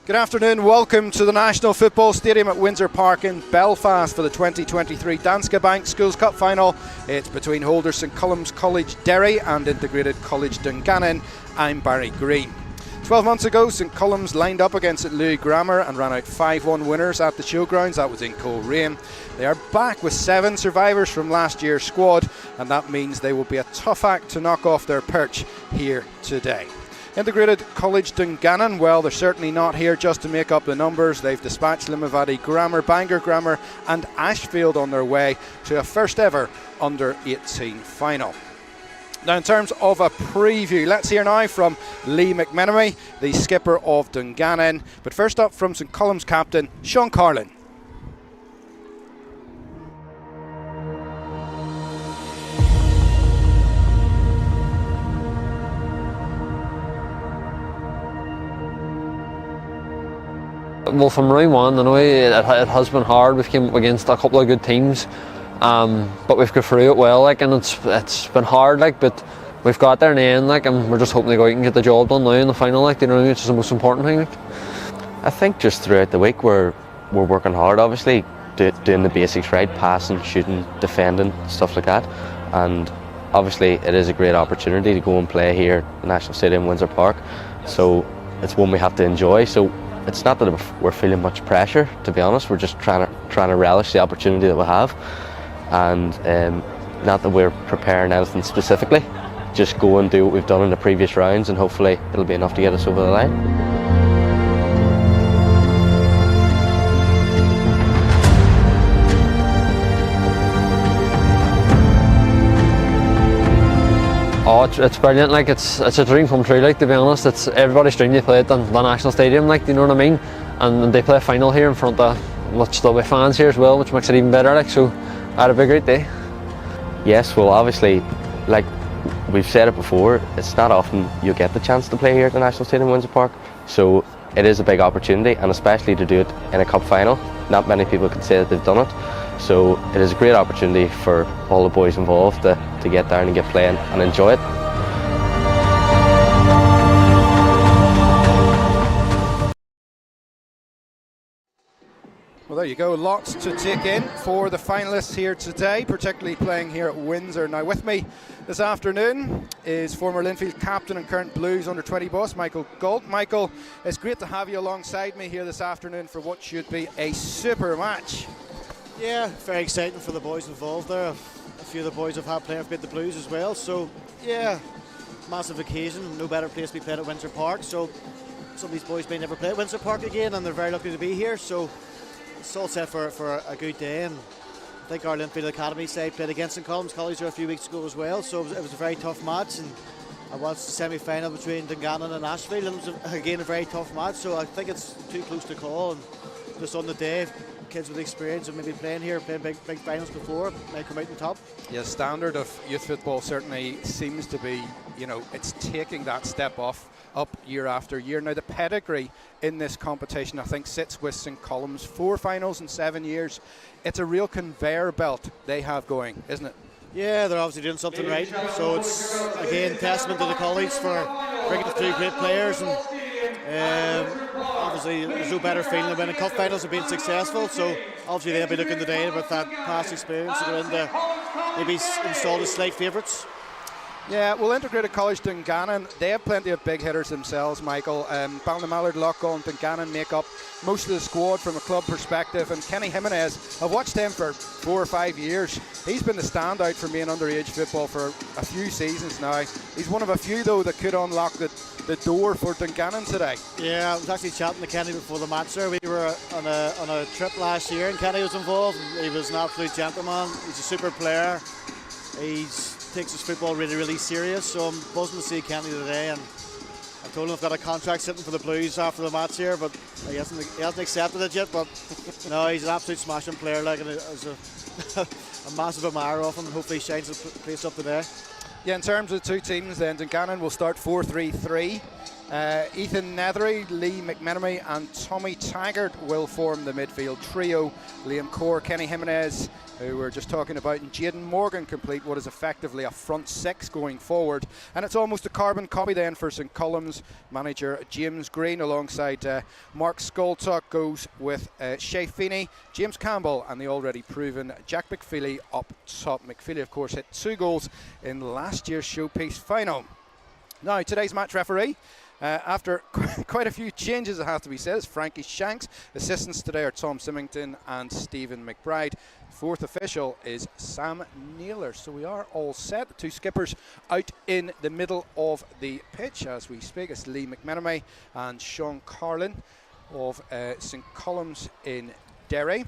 Good afternoon, welcome to the National Football Stadium at Windsor Park in Belfast for the 2023 Danske Bank Schools Cup Final. It's between holders St Columb's College Derry and Integrated College Dungannon. I'm Barry Green. 12 months ago, St Columb's lined up against St Louis Grammar and ran out 5-1 winners at the showgrounds. That was in Colrain. They are back with 7 survivors from last year's squad, and that means they will be a tough act to knock off their perch here today. Integrated College Dungannon, well, they're certainly not here just to make up the numbers. They've dispatched Limavady Grammar, Bangor Grammar and Ashfield on their way to a first ever under-18 final. Now, in terms of a preview, let's hear now from Lee McMenemy, the skipper of Dungannon. But first up, from St Columb's captain, Sean Carlin. Well, from round one, I know it has been hard. We've come up against a couple of good teams, but we've got through it well. And it's been hard, but we've got there in the end, and we're just hoping to go out and get the job done now in the final. You know what I mean? Which is the most important thing. I think just throughout the week we're working hard. Obviously, doing the basics right, passing, shooting, defending, stuff like that. And obviously, it is a great opportunity to go and play here at the National Stadium, Windsor Park. So it's one we have to enjoy. So it's not that we're feeling much pressure, to be honest. We're just trying to relish the opportunity that we have, and not that we're preparing anything specifically. Just go and do what we've done in the previous rounds, and hopefully it'll be enough to get us over the line. Oh, it's brilliant. It's a dream come true. To be honest, it's everybody's dream to play at the National Stadium. You know what I mean? And they play a final here in front of there'll be fans here as well, which makes it even better. So, that'll be a great day. Yes, well, obviously, we've said it before, it's not often you get the chance to play here at the National Stadium, Windsor Park. So it is a big opportunity, and especially to do it in a cup final. Not many people can say that they've done it. So it is a great opportunity for all the boys involved to get down and get playing and enjoy it. Well, there you go, lots to take in for the finalists here today, particularly playing here at Windsor. Now, with me this afternoon is former Linfield captain and current Blues under-20 boss, Michael Galt. Michael, it's great to have you alongside me here this afternoon for what should be a super match. Yeah, very exciting for the boys involved there. A few of the boys have had playing for the Blues as well, so yeah, massive occasion. No better place to be playing at Windsor Park, so some of these boys may never play at Windsor Park again, and they're very lucky to be here, so it's all set for a good day. And I think our Linfield Academy side played against St Colum's College a few weeks ago as well, so it was a very tough match. And I watched the semi-final between Dungannon and Ashfield, and it was again a very tough match, so I think it's too close to call. And just on the day, kids with experience of maybe playing big finals before may come out on top. Yeah, standard of youth football certainly seems to be, it's taking that step up year after year. Now, the pedigree in this competition, I think, sits with St Colum's. 4 finals in 7 years. It's a real conveyor belt they have going, isn't it? Yeah, they're obviously doing something right. So it's, again, testament to the college for bringing through great players. And obviously, there's no better feeling than winning cup finals and being successful. So obviously, they'll be looking today with that past experience to go in to maybe install as slight favourites. Yeah, well, Integrated College Dungannon, they have plenty of big hitters themselves, Michael. Ballinamallard, Loughgall and Dungannon make up most of the squad from a club perspective, and Kenny Jimenez, I've watched him for 4 or 5 years. He's been the standout for me in underage football for a few seasons now. He's one of a few, though, that could unlock the door for Dungannon today. Yeah, I was actually chatting to Kenny before the match there. We were on a trip last year and Kenny was involved. He was an absolute gentleman. He's a super player. He takes his football really, really serious, so I'm buzzing to see Kenny today. And I told him I've got a contract sitting for the Blues after the match here, but he hasn't accepted it yet. But no, he's an absolute smashing player, and as a massive admirer of him, and hopefully he shines the place up today. Yeah, in terms of the two teams then, Dungannon will start 4-3-3. Ethan Nethery, Lee McMenemy and Tommy Taggart will form the midfield trio. Liam Core, Kenny Jimenez, who we were just talking about, and Jaden Morgan complete what is effectively a front six going forward. And it's almost a carbon copy then for St Columb's. Manager James Green alongside Mark Skoltuck goes with Shay Feeney, James Campbell and the already proven Jack McFeely up top. McFeely of course hit 2 goals in last year's showpiece final. Now today's match referee, after quite a few changes, it has to be said, is Frankie Shanks. Assistants today are Tom Symington and Stephen McBride. Fourth official is Sam Naylor. So we are all set. The 2 skippers out in the middle of the pitch as we speak. It's Lee McMenemy and Sean Carlin of St Columns in Derry.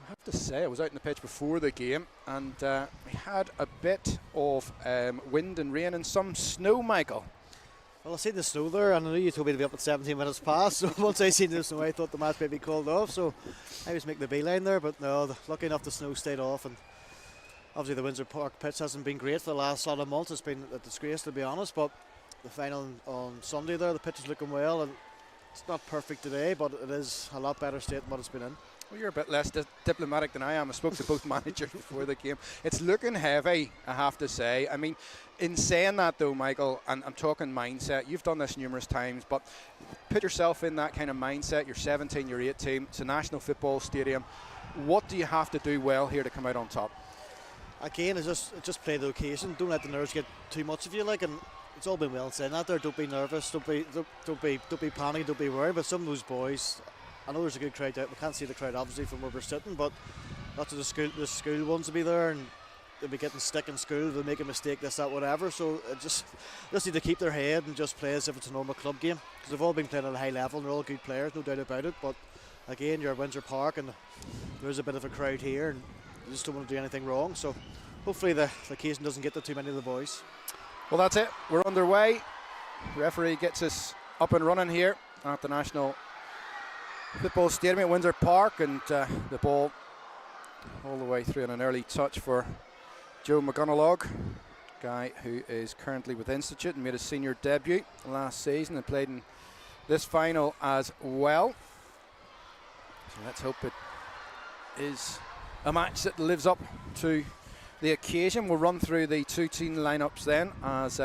I have to say, I was out in the pitch before the game and we had a bit of wind and rain and some snow, Michael. Well, I seen the snow there, and I knew you told me to be up at 17 minutes past, so once I seen the snow I thought the match might be called off, so I was making the beeline there, but no, lucky enough the snow stayed off, and obviously the Windsor Park pitch hasn't been great for the last lot of months. It's been a disgrace to be honest, but the final on Sunday there, the pitch is looking well, and it's not perfect today, but it is a lot better state than what it's been in. Well, you're a bit less diplomatic than I am. I spoke to both managers before the game. It's looking heavy, I have to say. I mean, in saying that though, Michael, and I'm talking mindset, you've done this numerous times, but put yourself in that kind of mindset. You're 17, you're 18, it's a national football stadium. What do you have to do well here to come out on top? Again, it's just play the occasion. Don't let the nerves get too much of you, like, and it's all been well said out there. Don't be nervous, don't be panicked, don't be worried. But some of those boys, I know there's a good crowd out. We can't see the crowd obviously from where we're sitting, but lots of the school ones will be there, and they'll be getting stick in school. They'll make a mistake, this, that, whatever. So just need to keep their head and just play as if it's a normal club game, because they've all been playing at a high level and they're all good players, no doubt about it. But again, you're at Windsor Park and there's a bit of a crowd here, and you just don't want to do anything wrong. So hopefully the occasion doesn't get to too many of the boys. Well, that's it. We're underway. The referee gets us up and running here at the National Football Stadium at Windsor Park, and the ball all the way through, and an early touch for Joe McGonagall, guy who is currently with Institute and made his senior debut last season and played in this final as well. So let's hope it is a match that lives up to the occasion. We'll run through the 2 team lineups then as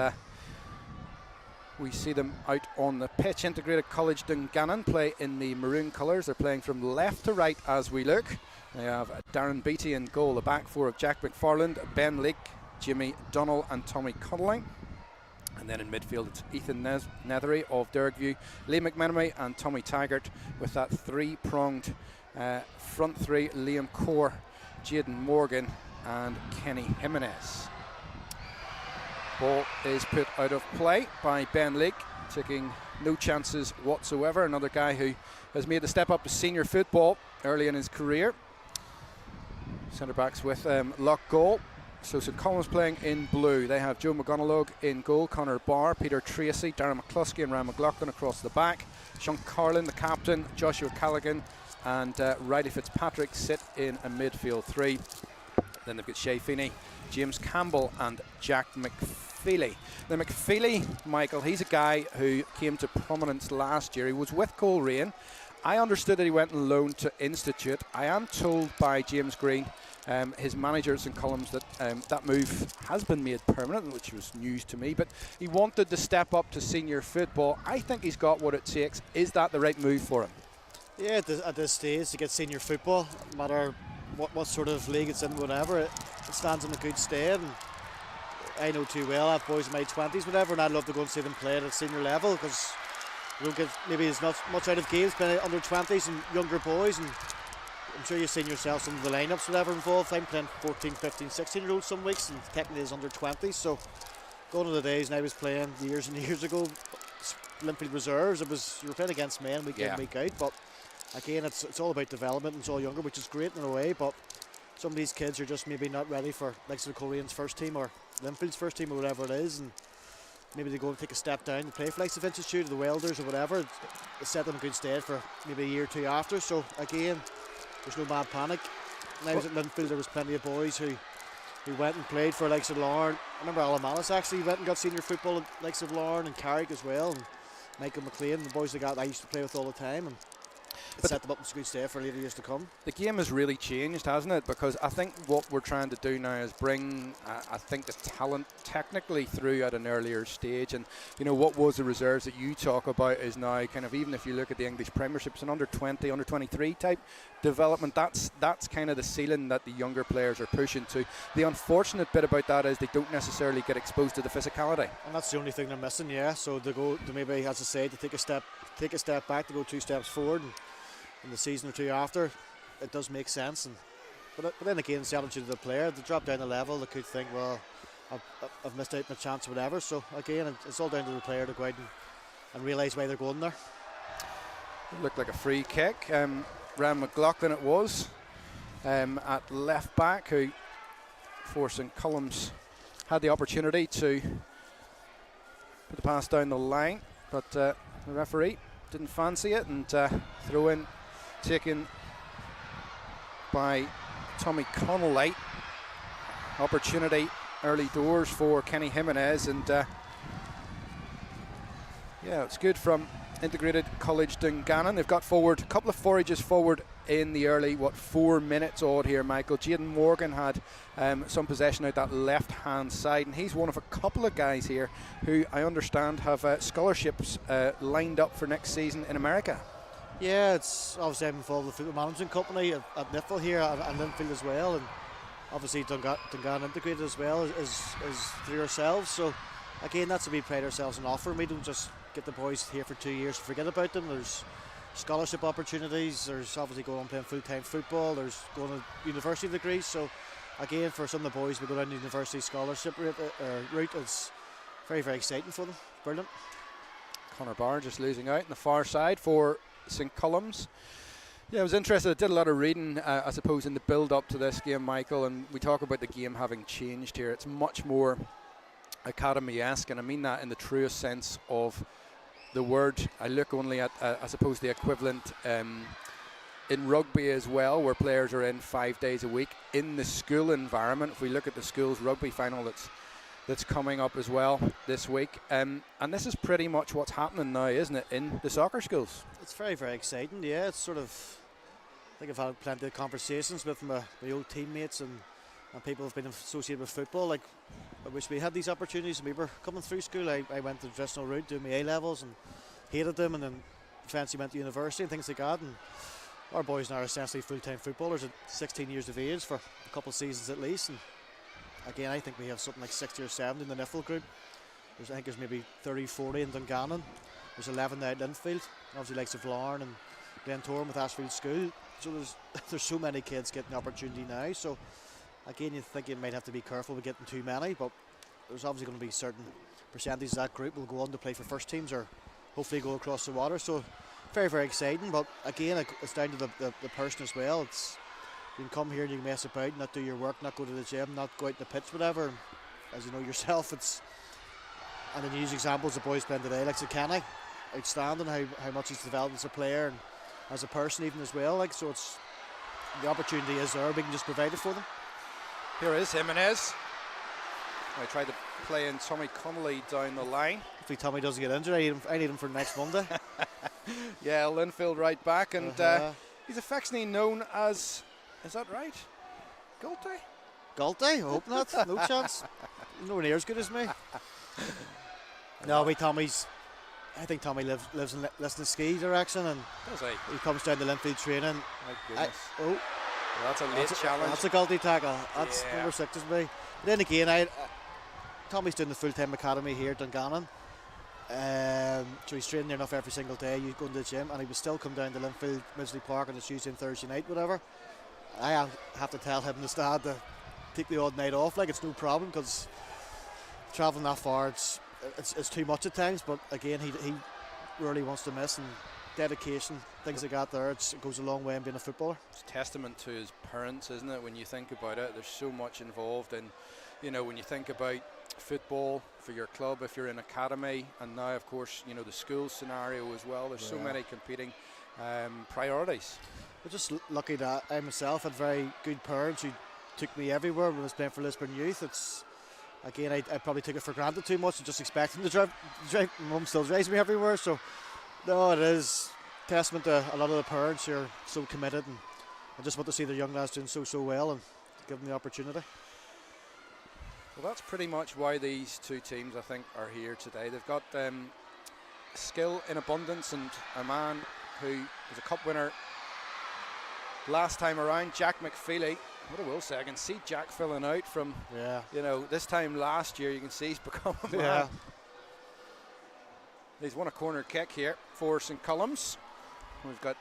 we see them out on the pitch. Integrated College Dungannon play in the maroon colours. They're playing from left to right as we look. They have Darren Beattie in goal, the back four of Jack McFarland, Ben Leake, Jimmy Dunnell and Tommy Connolly. And then in midfield it's Ethan Nethery of Dergview, Lee McMenemy and Tommy Taggart, with that 3-pronged front three: Liam Core, Jaden Morgan and Kenny Jimenez. Ball is put out of play by Ben Leake, taking no chances whatsoever. Another guy who has made the step up to senior football early in his career. Centre backs with lock goal. So St Columns playing in blue. They have Joe McGonagall in goal, Connor Barr, Peter Tracy, Darren McCluskey and Ryan McLaughlin across the back. Sean Carlin, the captain, Joshua Callaghan and Riley Fitzpatrick sit in a midfield 3. Then they've got Shay Feeney, James Campbell and Jack McFeely. Now McFeely, Michael, he's a guy who came to prominence last year. He was with Coleraine. I understood that he went on loan to Institute. I am told by James Green, his manager at St Columns, that that move has been made permanent, which was news to me, but he wanted to step up to senior football. I think he's got what it takes. Is that the right move for him? Yeah, at this stage to get senior football, no matter what sort of league it's in, whatever, it stands in a good stead. And I know too well, I have boys in my 20s, whatever, and I'd love to go and see them play at a senior level, because you don't get maybe as much out of games playing under 20s and younger boys. And I'm sure you've seen yourself some of the lineups, whatever, involved. I'm playing 14, 15, 16 year olds some weeks, and technically it's under 20s. So going to the days, and I was playing years and years ago, Olympic reserves, you were playing against men week in, week out. But again, it's all about development, and it's all younger, which is great in a way. But some of these kids are just maybe not ready for like the Colerane's first team or Linfield's first team or whatever it is, and maybe they go and take a step down and play for like the Institute or the Welders or whatever. It set them in good stead for maybe a year or two after. So again, there's no mad panic. When I was at Linfield, there was plenty of boys who who went and played for likes of Larne. I remember Alan Mallis actually went and got senior football at likes of Larne and Carrick as well, and Michael McLean, the boys I used to play with all the time, and set them up in good stead for later years to come. The game has really changed, hasn't it? Because I think what we're trying to do now is bring, I think, the talent technically through at an earlier stage. And, you know, what was the reserves that you talk about is now kind of, even if you look at the English Premiership, it's an under 20, under 23 type development. That's kind of the ceiling that the younger players are pushing to. The unfortunate bit about that is they don't necessarily get exposed to the physicality. And that's the only thing they're missing, yeah. So to maybe, as I said, to take a step back, to go 2 steps forward. And in the season or two after, it does make sense. But then again, it's the attitude of the player. They drop down the level, they could think, well, I've missed out my chance or whatever. So again, it's all down to the player to go out and realise why they're going there. It looked like a free kick. Ryan McLaughlin it was at left back, who for St Columns had the opportunity to put the pass down the line, but the referee didn't fancy it, and throw in taken by Tommy Connolly. Opportunity early doors for Kenny Jimenez, and yeah, it's good from Integrated College Dungannon. They've got forward, a couple of forages forward in the early 4 minutes odd here, Michael. Jaden Morgan had some possession out that left hand side, and he's one of a couple of guys here who I understand have scholarships lined up for next season in America. Yeah, it's obviously I'm involved with the football management company at Nifl here and Linfield as well, and obviously Dungannon Integrated as well is through ourselves. So again, that's what we pride ourselves on offer. We don't just get the boys here for 2 years to forget about them. There's scholarship opportunities, there's obviously going on playing full-time football, there's going to university degrees. So again, for some of the boys we go down the university scholarship route, it's very, very exciting for them. Brilliant. Conor Barr just losing out on the far side for St Columns. Yeah, I was interested. I did a lot of reading, I suppose, in the build-up to this game, Michael, and we talk about the game having changed here. It's much more academy-esque, and I mean that in the truest sense of the word. I look only at, I suppose, the equivalent in rugby as well, where players are in 5 days a week in the school environment. If we look at the school's rugby final that's coming up as well this week, and this is pretty much what's happening now, isn't it, in the soccer schools? It's very, very exciting. Yeah, it's sort of, I think I've had plenty of conversations with my old teammates and people who've been associated with football. Like, I wish we had these opportunities when we were coming through school. I went the traditional route, doing my A-levels, and hated them, and then fancy went to university and things like that. And our boys now are essentially full-time footballers at 16 years of age for a couple of seasons at least. And again, I think we have something like 60 or 70 in the Nifl group. I think there's maybe 30, 40 in Dungannon. There's 11 now at Linfield. Obviously, likes of Larne and Glentoran with Ashfield School. So there's so many kids getting the opportunity now. So again, you think you might have to be careful with getting too many, but there's obviously going to be certain percentages of that group will go on to play for first teams or hopefully go across the water. So very, very exciting. But again, it's down to the person as well. You can come here and you can mess about, not do your work, not go to the gym, not go out in the pitch, whatever. As you know yourself, and then you use examples of boys playing today, like Kenny, outstanding how much he's developed as a player and as a person even as well. Like, so it's the opportunity is there. We can just provide it for them. Here is Jimenez. I tried to play in Tommy Connolly down the line. Hopefully Tommy doesn't get injured. I need him for next Monday. Yeah, Linfield right back, and he's affectionately known as, is that right? Gulte? Gulte? I hope not. No chance. Nowhere near as good as me. No, I think Tommy lives in Liston Ski direction, and does he? He comes down to Linfield training. My goodness. Well, that's a late challenge. That's a Gulte tackle. That's number 6 is me. But then again, Tommy's doing the full-time academy here at Dungannon. So he's training there enough every single day. You go to the gym, and he would still come down to Linfield, Midgley Park on a Tuesday and Thursday night, whatever. I have to tell him in the stad to take the odd night off. Like, it's no problem, because travelling that far, it's too much at times. But again, he really wants to miss, and dedication, things like that there, it goes a long way in being a footballer. It's testament to his parents, isn't it, when you think about it? There's so much involved in, when you think about football for your club, if you're in academy, and now of course the school scenario as well. There's so many competing priorities. We're just lucky that I myself had very good parents who took me everywhere when I was playing for Lisburn Youth. It's again, I probably took it for granted too much and just expecting to drive. My mum still drives me everywhere, so no, it is testament to a lot of the parents who are so committed, and I just want to see their young lads doing so well and give them the opportunity. Well, that's pretty much why these two teams, I think, are here today. They've got skill in abundance, and a man who was a cup winner last time around, Jack McFeely. What I will say, I can see Jack filling out from, this time last year. You can see he's become a man. Yeah. He's won a corner kick here for St Columns. We've got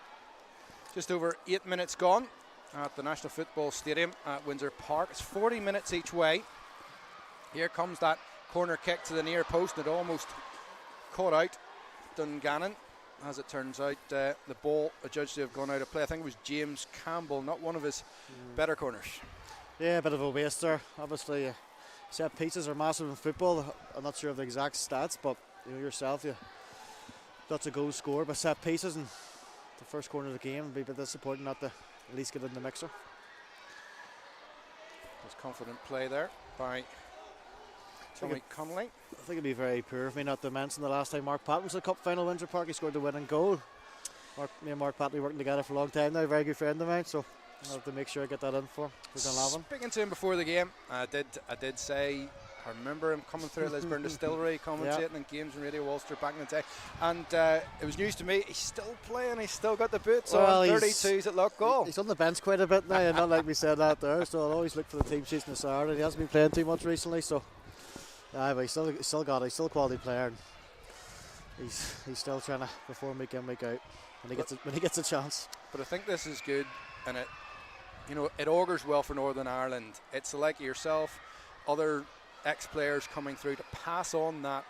just over 8 minutes gone at the National Football Stadium at Windsor Park. It's 40 minutes each way. Here comes that corner kick to the near post, and it almost caught out Dungannon. As it turns out, the ball adjudged to have gone out of play. I think it was James Campbell, not one of his better corners. Yeah, a bit of a waste there. Obviously, set pieces are massive in football. I'm not sure of the exact stats, but yourself, that's a goal score by set pieces, and the first corner of the game would be a bit disappointing not to at least get in the mixer. There's confident play there by Tommy Connolly. I think it'd be very poor of me not to mention the last time Mark Patton was at the Cup final Windsor Park. He scored the winning goal. Me and Mark Patton working together for a long time now, a very good friend of mine, so I'll have to make sure I get that in for Dungannon. Speaking to him before the game, I did say I remember him coming through Lisburn Distillery, commentating in games on Radio Ulster back in the day, and it was news to me. He's still playing, he's still got the boots on. 32's at Lock Goal. He's on the bench quite a bit now, and not like we said that there, so I'll always look for the team sheets in the Saturday. He hasn't been playing too much recently, so but he's still a quality player, and he's still trying to perform week in, week out when he gets a chance. But I think this is good, and it augurs well for Northern Ireland. It's like yourself, other ex-players coming through to pass on that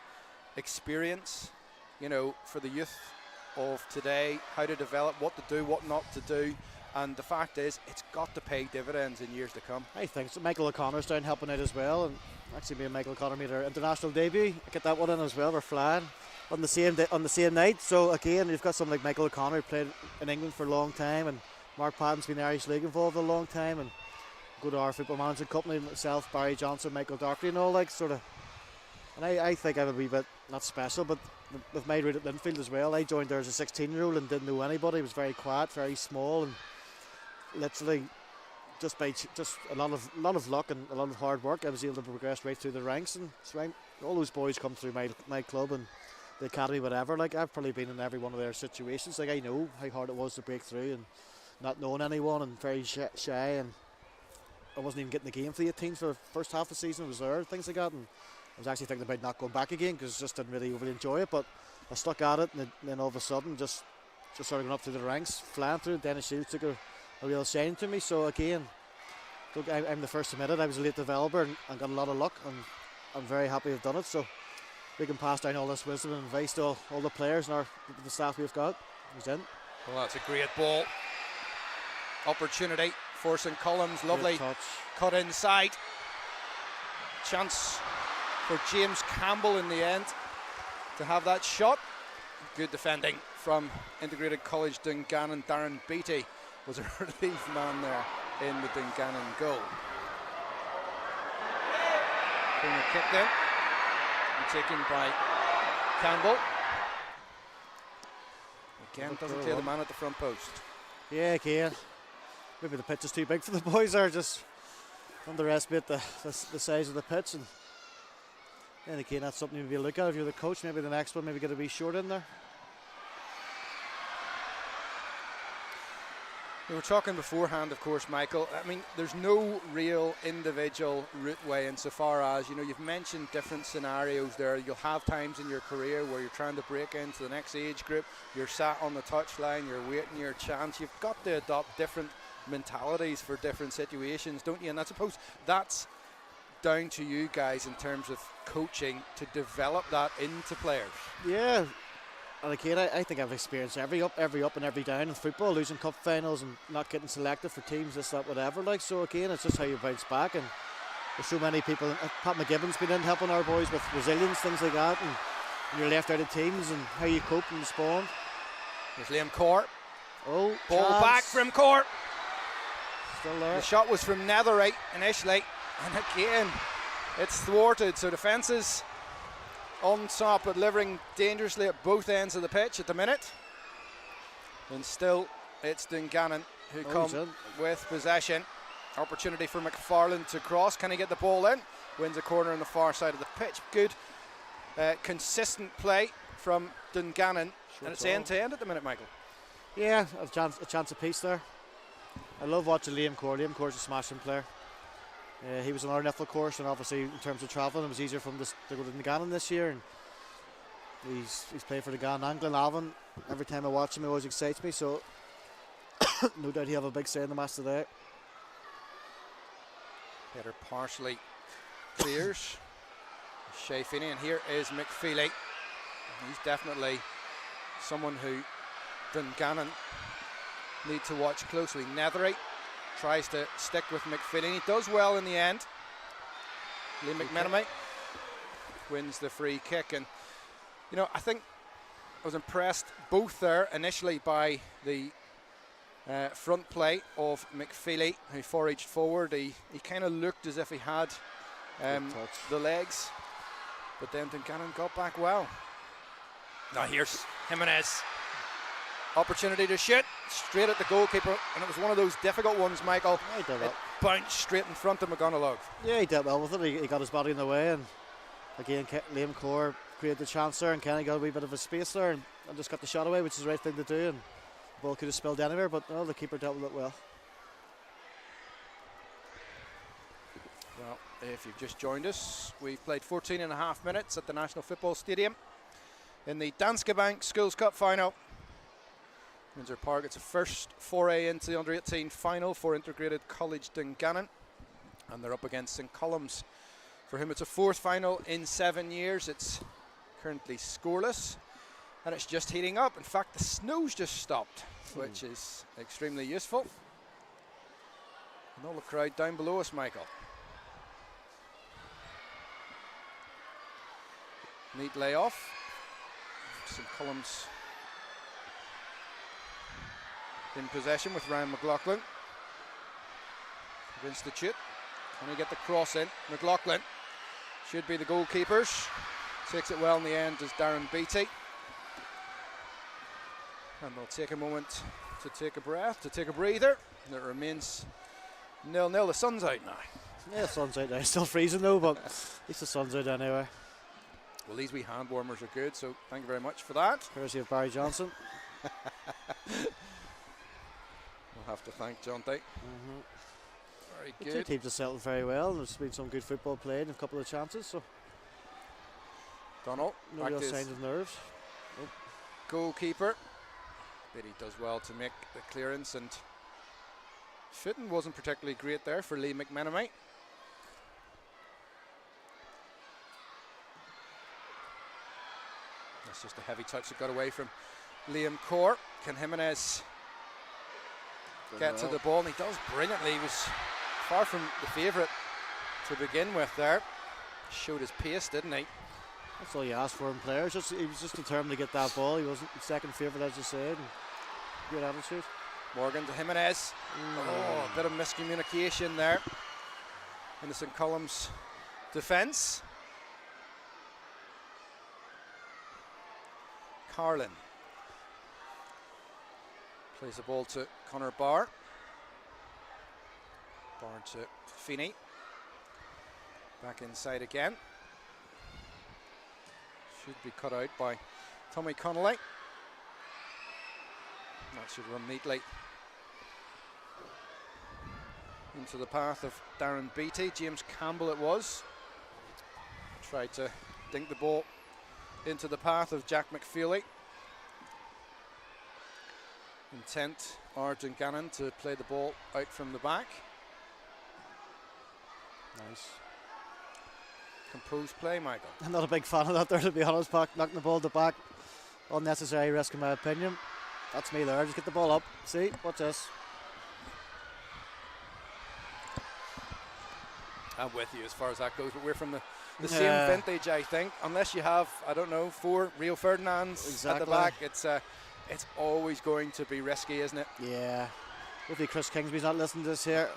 experience, for the youth of today, how to develop, what to do, what not to do. And the fact is, it's got to pay dividends in years to come. I think so. Michael O'Connor's down helping out as well, and actually me and Michael O'Connor made our international debut. I get that one in as well. We're flying on the same night. So again, you've got someone like Michael O'Connor who played in England for a long time, and Mark Patton's been in the Irish League involved a long time, and go to our football management company, myself, Barry Johnson, Michael Dockery and all and I think I'm a wee bit not special, but with my route at Linfield as well. I joined there as a 16-year-old and didn't know anybody. It was very quiet, very small, and literally just by a lot of luck and a lot of hard work, I was able to progress right through the ranks, and so all those boys come through my club and the academy, whatever. I've probably been in every one of their situations. I know how hard it was to break through and not knowing anyone and very shy, and I wasn't even getting the game for the 18s for the first half of the season. I was there, things like that, and I was actually thinking about not going back again because I just didn't really overly enjoy it, but I stuck at it, and then all of a sudden just started going up through the ranks, flying through. Dennis Shields took a real shine to me. So again, look, I'm the first to admit it. I was a late developer and got a lot of luck, and I'm very happy to have done it. So we can pass down all this wisdom and advice to all the players and the staff we've got. He's in. Well, that's a great ball. Opportunity for St Columns. Lovely cut inside. Chance for James Campbell in the end to have that shot. Good defending from Integrated College Dungannon. Darren Beattie was a relief man there in the Dungannon goal. Corner kick there, taken by Campbell. Again, doesn't clear the man at the front post. Yeah, again. Maybe the pitch is too big for the boys there. Just underestimate the size of the pitch, and then again, that's something maybe you look at if you're the coach. Maybe the next one, maybe get a wee short in there. We were talking beforehand, of course, Michael. I mean, there's no real individual route way insofar as, you've mentioned different scenarios there. You'll have times in your career where you're trying to break into the next age group. You're sat on the touchline, you're waiting your chance. You've got to adopt different mentalities for different situations, don't you? And I suppose that's down to you guys in terms of coaching to develop that into players. Yeah. And again, I think I've experienced every up and every down in football, losing cup finals and not getting selected for teams, this, that, whatever. So again, it's just how you bounce back. And there's so many people. Pat McGibbon's been in helping our boys with resilience, things like that, and you're left out of teams and how you cope and respond. There's Liam Court. Oh, ball back from Court. Still there. The shot was from Netherite initially, and again it's thwarted. So defences on top, but delivering dangerously at both ends of the pitch at the minute. And still it's Dungannon who come with possession. Opportunity for McFarlane to cross. Can he get the ball in? Wins a corner on the far side of the pitch. Good consistent play from Dungannon, and it's end to end at the minute, Michael. Yeah, a chance apiece there. I love watching Liam Core. Liam Core's a smashing player. He was on our Nifl course, and obviously in terms of travelling it was easier for him to go to Dungannon this year, and he's played for Dungannon and Glenavon. Every time I watch him he always excites me, so no doubt he'll have a big say in the match today. Header partially clears. Shea Feeney, and here is McFeely. He's definitely someone who Dungannon need to watch closely. Netherite tries to stick with McFeely. He does well in the end. Liam McMenemy wins the free kick, and you know, I think I was impressed both there initially by the front play of McFeely, who foraged forward. He kind of looked as if he had the legs, but then Dungannon got back well. Now here's Jimenez. Opportunity to shoot straight at the goalkeeper, and it was one of those difficult ones, Michael. Yeah, he did it bounced straight in front of McGonagall. Yeah, he did well with it. He got his body in the way, and again Liam Core created the chance there, and Kenny got a wee bit of a space there and just got the shot away, which is the right thing to do, and the ball could have spilled anywhere, but the keeper dealt with it well. Well, if you've just joined us, we've played 14 and a half minutes at the National Football Stadium in the Danske Bank Schools Cup final. Windsor Park, it's a first foray into the under-18 final for Integrated College Dungannon, and they're up against St Columns, for whom it's a fourth final in 7 years. It's currently scoreless, and it's just heating up. In fact, the snow's just stopped, which is extremely useful. And all the crowd down below us, Michael. Neat layoff. St Columns in possession with Ryan McLaughlin. Institute. Can he get the cross in? McLaughlin should be the goalkeepers. Takes it well in the end as Darren Beattie. And they'll take a moment to take a breath, to take a breather. And it remains 0-0. The sun's out now. Yeah, the sun's out now. It's still freezing though, but at least the sun's out anyway. Well, these wee hand warmers are good, so thank you very much for that. Courtesy of Barry Johnson. We'll have to thank John Dyke. Very The good. two teams have settled very well, and there's been some good football played and a couple of chances, so Donald, no back real to his signs of nerves. goalkeeper. Biddy does well to make the clearance, and fitting wasn't particularly great there for Lee McMenemy. That's just a heavy touch that got away from Liam Core. Can Jimenez get to the ball? And he does brilliantly. He was far from the favourite to begin with there. Showed his pace, didn't he? That's all you ask for in players. He was just determined to get that ball. He wasn't second favourite, as you said. And good attitude. Morgan to Jimenez. Oh, a bit of miscommunication there in the St Columns defence. Carlin plays the ball to Connor Barr. Barr to Feeney. Back inside again. Should be cut out by Tommy Connolly. That should run neatly into the path of Darren Beattie. James Campbell it was. Tried to dink the ball into the path of Jack McFeely. Intent are Dungannon to play the ball out from the back. Nice. Composed play, Michael. I'm not a big fan of that there, to be honest, Pac. Knocking the ball to the back. Unnecessary risk, in my opinion. That's me there. Just get the ball up. See? Watch this. I'm with you as far as that goes, but we're from the same vintage, I think. Unless you have, I don't know, 4 Rio Ferdinands at the back, it's always going to be risky, isn't it? Yeah. Hopefully Chris Kingsby's not listening to this here.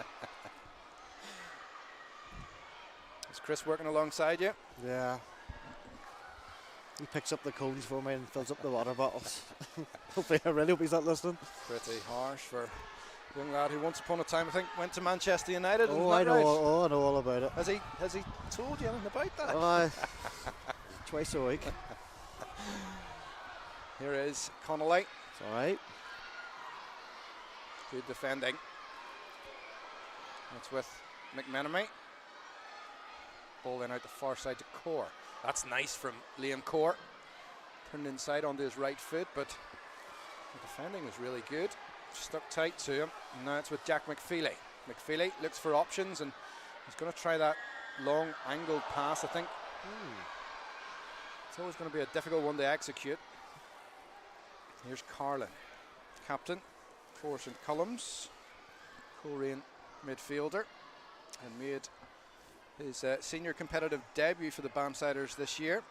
Is Chris working alongside you? Yeah. He picks up the cones for me and fills up the water bottles. Hopefully, I really hope he's not listening. Pretty harsh for a young lad who once upon a time, I think, went to Manchester United. Oh, I know, right? I know all about it. Has he told you anything about that? Twice a week. Here is Connolly. It's all right. Good defending. That's with McMenemy. Ball then out the far side to Core. That's nice from Liam Core. Turned inside onto his right foot, but the defending was really good. Stuck tight to him. And now it's with Jack McFeely. McFeely looks for options and he's going to try that long angled pass, I think. It's always going to be a difficult one to execute. Here's Carlin, captain for St Columns, Korean midfielder, and made his senior competitive debut for the Bamsiders this year.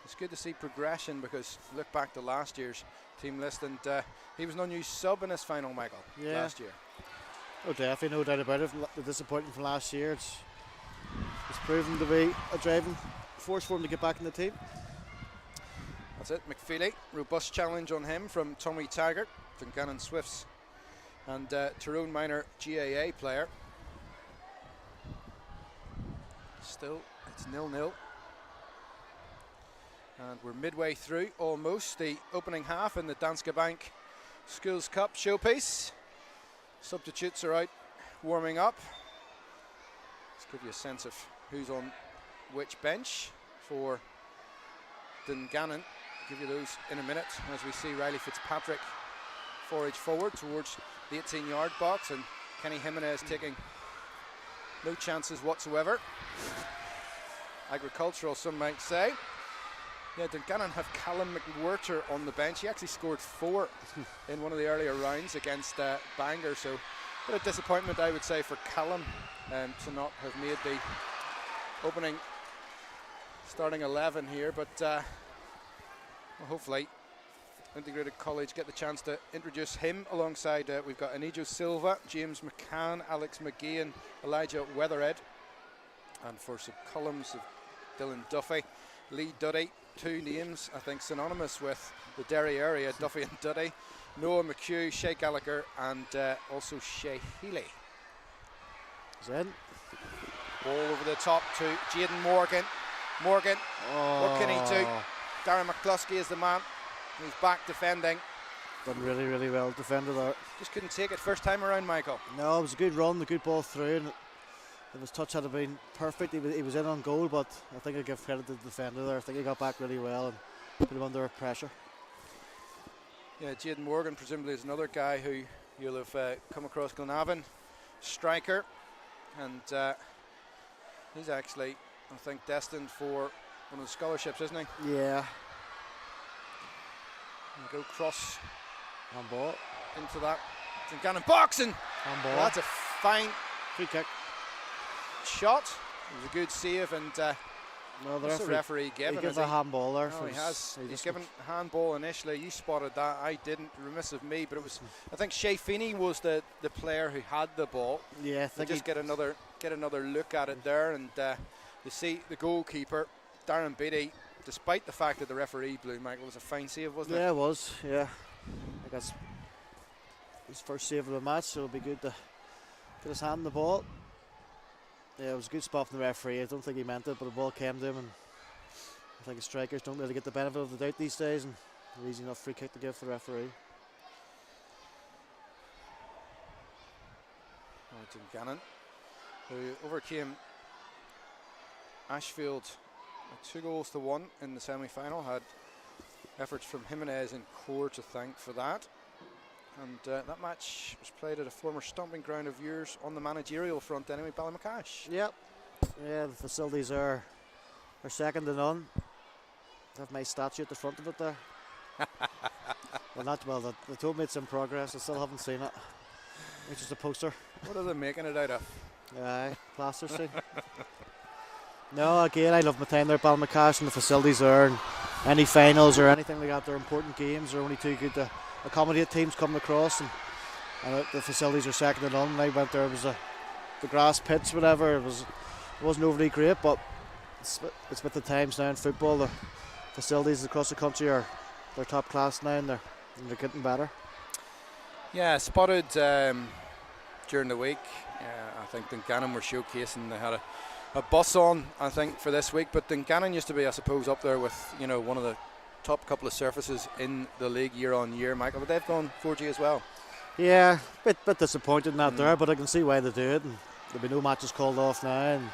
It's good to see progression because look back to last year's team list and he was an unused sub in his final, Michael, last year. Oh, definitely, no doubt about it. The disappointment from last year, it's proven to be a driving force for him to get back in the team. That's it, McFeely. Robust challenge on him from Tommy Taggart, Dungannon Swifts, and Tyrone Minor GAA player. Still, it's 0-0. And we're midway through, almost, the opening half in the Danske Bank Schools Cup showpiece. Substitutes are out warming up. Let's give you a sense of who's on which bench for Dungannon. Give you those in a minute as we see Riley Fitzpatrick forage forward towards the 18-yard box and Kenny Jimenez taking no chances whatsoever. Agricultural, some might say. Yeah, Dungannon have Callum McWhirter on the bench. He actually scored 4 in one of the earlier rounds against Bangor, so a bit of disappointment, I would say, for Callum to not have made the opening starting 11 here, but well, hopefully Integrated College get the chance to introduce him alongside we've got Anijo Silva, James McCann, Alex McGee and Elijah Weatherhead, and for St Columns of Dylan Duffy, Lee Duddy, 2 names I think synonymous with the Derry area, Duffy and Duddy, Noah McHugh, Shay Gallagher and also Shay Healy. Zen. Ball over the top to Jaden Morgan. Morgan, what can he do? Darren McCluskey is the man. He's back defending. Done really, really well defended there. Just couldn't take it first time around, Michael. No, it was a good run, a good ball through, and if his touch had been perfect, he was in on goal, but I think I give credit to the defender there. I think he got back really well and put him under pressure. Yeah, Jaden Morgan presumably is another guy who you'll have come across, Glenavon striker, and he's actually, I think, destined for one of the scholarships, isn't he? Yeah. And go cross Handball. into that Dungannon box, and Handball. well, that's a fine Free kick. shot. It was a good save, and No, the what's the referee he given? gives a handball there. No, he has. He's given handball initially. You spotted that. I didn't. Remiss of me, but it was. I think Shay Feeney was the player who had the ball. Yeah, I They think just get another look at it there, and you see the goalkeeper Darren Beattie. Despite the fact that the referee blew, Michael, was a fine save, wasn't it? Yeah, it was. Yeah, I guess his first save of the match, so it'll be good to get his hand on the ball. Yeah, it was a good spot from the referee. I don't think he meant it, but the ball came to him, and I think the strikers don't really get the benefit of the doubt these days, and an easy enough free kick to give to the referee. Dungannon, who overcame Ashfield 2-1 in the semi-final, had efforts from Jimenez and Core to thank for that. And that match was played at a former stomping ground of yours on the managerial front anyway, Ballymacash. Yep. Yeah, the facilities are second to none. I have my statue at the front of it there. Well, not well. They told me it's in progress. I still haven't seen it. It's just a poster. What are they making it out of? Aye, plaster scene. No, again, I love my time there at Ballymacash, and the facilities there. And any finals or anything like that. They're important games. They're only too good to accommodate teams coming across, and the facilities are second to none. When I went there, it was the grass pitch, whatever. It wasn't overly great, but it's with the times now in football. The facilities across the country they're top class now, and they're getting better. Yeah, spotted during the week. I think Dungannon were showcasing. They had a bus on, I think, for this week. But Dungannon used to be, I suppose, up there with one of the top couple of surfaces in the league year on year, Michael. But they've gone 4G as well. Yeah, bit disappointed in that there, but I can see why they do it. And there'll be no matches called off now. And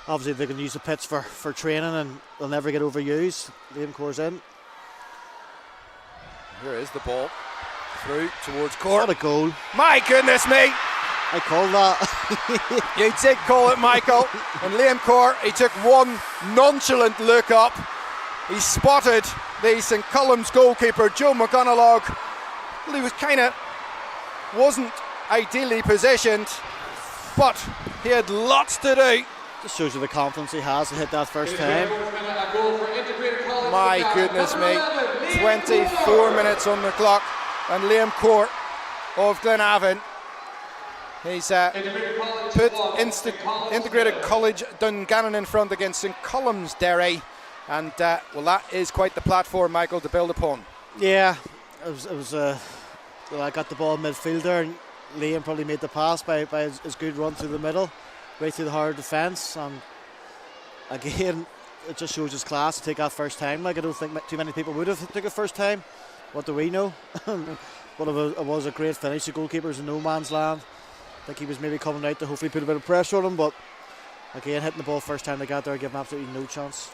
obviously they can use the pitch for training, and they'll never get overused. Liam Core's in. Here is the ball through towards Core. What a goal! My goodness me! I called that. You did call it, Michael. And Liam Core, he took one nonchalant look up. He spotted the St Columb's goalkeeper, Joe McGonagall. Well, he wasn't ideally positioned, but he had lots to do. Just shows you the confidence he has to hit that first time. My goodness me, 24 minutes on the clock, and Liam Core of Glenavon, he's put Integrated College Dungannon in front against St Column's Derry, and well, that is quite the platform, Michael, to build upon. Yeah, it was I got the ball in midfield there, and Liam probably made the pass by his good run through the middle, right through the hard defence, and again, it just shows his class to take that first time. Like, I don't think too many people would have took it first time. What do we know? But it was a great finish. The goalkeeper's in no man's land. I think he was maybe coming out to hopefully put a bit of pressure on him, but again, hitting the ball first time they got there, gave him absolutely no chance.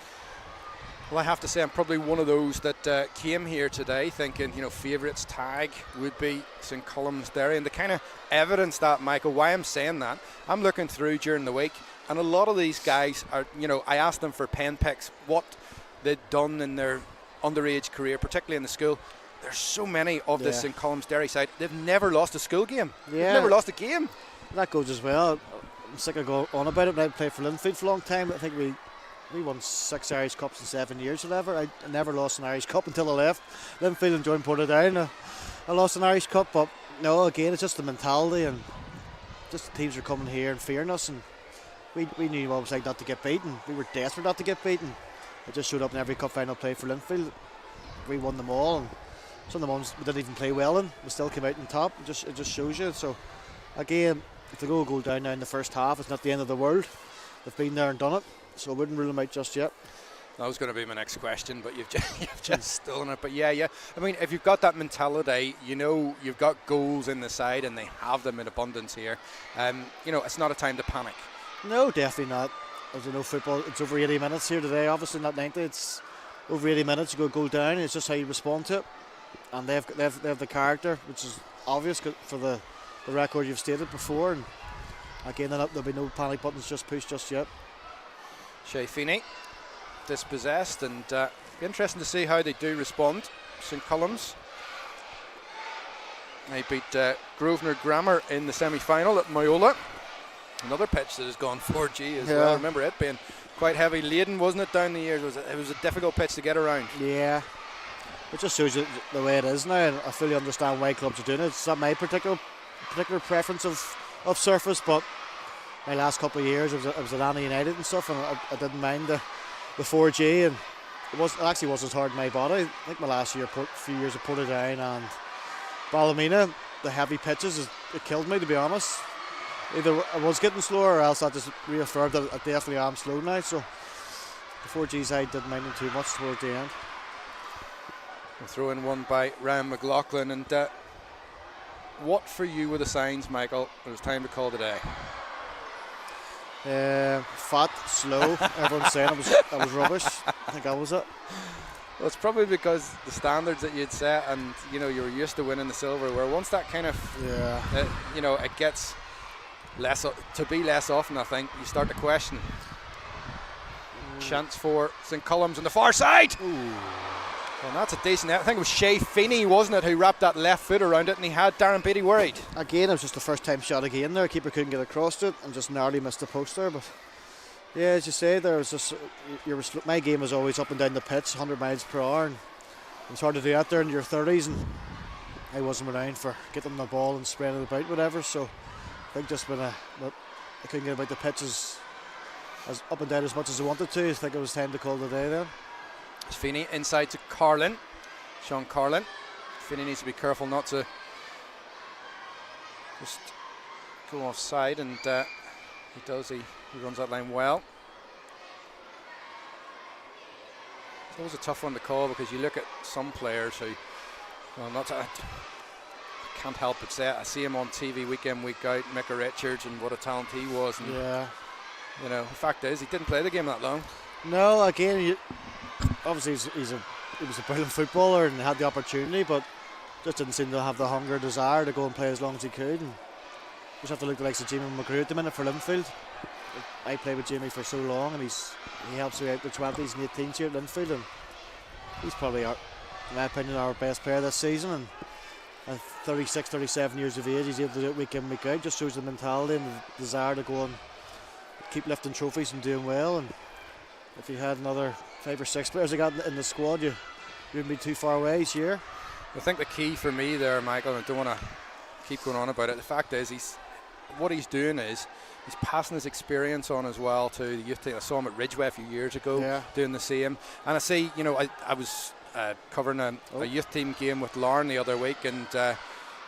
Well, I have to say I'm probably one of those that came here today thinking, favourites tag would be St Column's Derry, and the kind of evidence that, Michael, why I'm saying that, I'm looking through during the week, and a lot of these guys are, I asked them for pen picks, what they'd done in their underage career, particularly in the school. There's so many of this St Column's Derry side, they've never lost a school game. Yeah. They've never lost a game. That goes as well. I'm sick of going on about it, but I played for Linfield for a long time. I think we won 6 Irish Cups in 7 years or whatever. I never lost an Irish Cup until I left Linfield and joined Portadown. I lost an Irish Cup, but no, again, it's just the mentality, and just the teams are coming here and fearing us, and we knew what it was like not to get beaten. We were desperate not to get beaten. It just showed up in every cup final play for Linfield. We won them all, and some of the ones we didn't even play well in, we still came out on top. It just shows you. So again, if they go down now in the first half, it's not the end of the world. They've been there and done it, so I wouldn't rule them out just yet. That was going to be my next question, but you've just stolen it. But yeah. I mean, if you've got that mentality, you've got goals in the side, and they have them in abundance here. It's not a time to panic. No, definitely not. As you know, football, it's over 80 minutes here today. Obviously not 90. It's over 80 minutes. You go goal down. It's just how you respond to it, and they have the character, which is obvious for the record you've stated before. And again, there'll be no panic buttons just pushed just yet. Shea Feeney dispossessed, and be interesting to see how they do respond. St Column's, they beat Grosvenor Grammar in the semi-final at Moyola. Another pitch that has gone 4G as well. Remember it being quite heavy laden, wasn't it, down the years? It was a difficult pitch to get around. Yeah, it just shows you the way it is now, and I fully understand why clubs are doing it. It's not my particular preference of surface, but my last couple of years I was at Anna United and stuff, and I didn't mind the 4G, and it actually wasn't as hard on my body. I think my last few years of Portadown and Ballymena, the heavy pitches, it killed me, to be honest. Either I was getting slower, or else I just reaffirmed that I definitely am slow now. So the 4G side didn't mind them too much towards the end. We'll throw in one by Ryan McLaughlin, and what for you were the signs, Michael? It was time to call the day. Fat, slow. Everyone's saying I was rubbish. I think that was it. Well, it's probably because the standards that you'd set, and you were used to winning the silver. Where once that kind of it gets less often, I think you start to question. Chance for St Column's on the far side. Ooh. Well, that's a decent. I think it was Shea Feeney, wasn't it, who wrapped that left foot around it, and he had Darren Beatty worried. Again, it was just the first time shot again there. Keeper couldn't get across to it and just narrowly missed the post there. But Yeah, as you say, there was just my game was always up and down the pitch, 100 miles per hour, and it's hard to do that there in your 30s, and I wasn't around for getting the ball and spreading it about, whatever. So I think just when I couldn't get about the pitch as up and down as much as I wanted to, I think it was time to call the day then. It's Feeney inside to Carlin. Sean Carlin. Feeney needs to be careful not to just go offside, and he does. He runs that line well. It's always a tough one to call because you look at some players who, well, I can't help but say it. I see him on TV week in, week out, Micah Richards, and what a talent he was. And, yeah. You know, the fact is, he didn't play the game that long. No, again, obviously he was a brilliant footballer and had the opportunity, but just didn't seem to have the hunger, desire to go and play as long as he could. And just have to look at the likes of Jamie McGrew at the minute for Linfield. I played with Jamie for so long, and he helps me out the 20s and 18s here at Linfield, and he's probably, in my opinion, our best player this season. And at 36, 37 years of age, he's able to do it week in, week out. Just shows the mentality and the desire to go and keep lifting trophies and doing well. And if you had another 5 or 6 players I got in the squad, you wouldn't be too far away each year. I think the key for me there, Michael, and I don't want to keep going on about it, the fact is what he's doing is he's passing his experience on as well to the youth team. I saw him at Ridgeway a few years ago doing the same, and I see, you know, I was covering a youth team game with Larne the other week, and there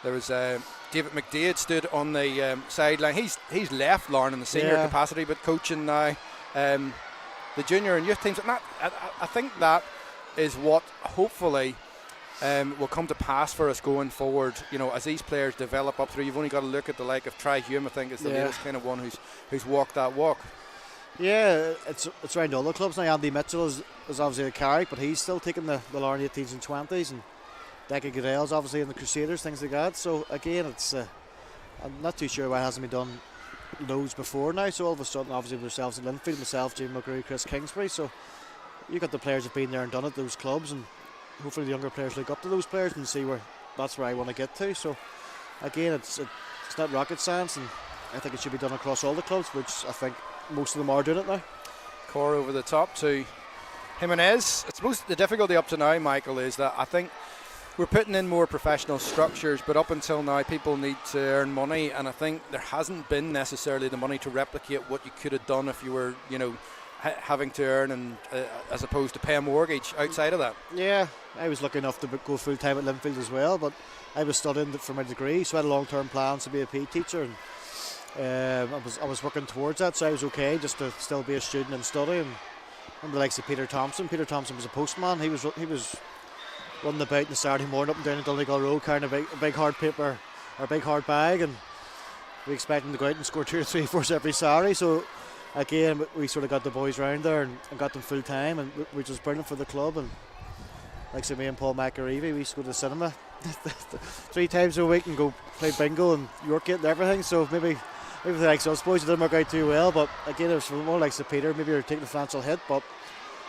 was David McDade stood on the sideline. He's left Larne in the senior capacity, but coaching now the junior and youth teams. And I think that is what hopefully will come to pass for us going forward. You know, as these players develop up through, you've only got to look at the like of Tri Hume, I think, is the latest kind of one who's walked that walk. Yeah, it's around all the clubs now. Andy Mitchell is obviously a Carrick, but he's still taking the Larne 18s and 20s, and Decca Goodell's obviously in the Crusaders, things like that. So again, it's I'm not too sure why it hasn't been done loads before now. So all of a sudden, obviously, with ourselves at Linfield, myself, Jim McGrew, Chris Kingsbury. So you got the players who've been there and done it, those clubs, and hopefully the younger players look up to those players and see where that's where I want to get to. So again, it's not rocket science, and I think it should be done across all the clubs, which I think most of them are doing it now. Core over the top to Jimenez. I suppose the difficulty up to now, Michael, is that I think we're putting in more professional structures, but up until now people need to earn money, and I think there hasn't been necessarily the money to replicate what you could have done if you were, you know, having to earn, and as opposed to pay a mortgage outside of that. Yeah, I was lucky enough to go full time at Linfield as well, but I was studying for my degree, so I had long-term plans to be a PE teacher, and I was working towards that, so I was okay just to still be a student and study. And the likes of Peter Thompson was a postman. He was running about on the Saturday morning up and down the Donegal Road carrying a big hard paper or a big hard bag, and we expect him to go out and score 2 or 3 for us every Saturday. So again, we sort of got the boys round there and got them full time, and which was brilliant for the club. And like say me and Paul McAreevy, we used to go to the cinema 3 times a week and go play bingo and Yorkgate and everything. So maybe the likes of us boys, it didn't work out too well, but again, it was for more like Peter. Maybe we were taking a financial hit, but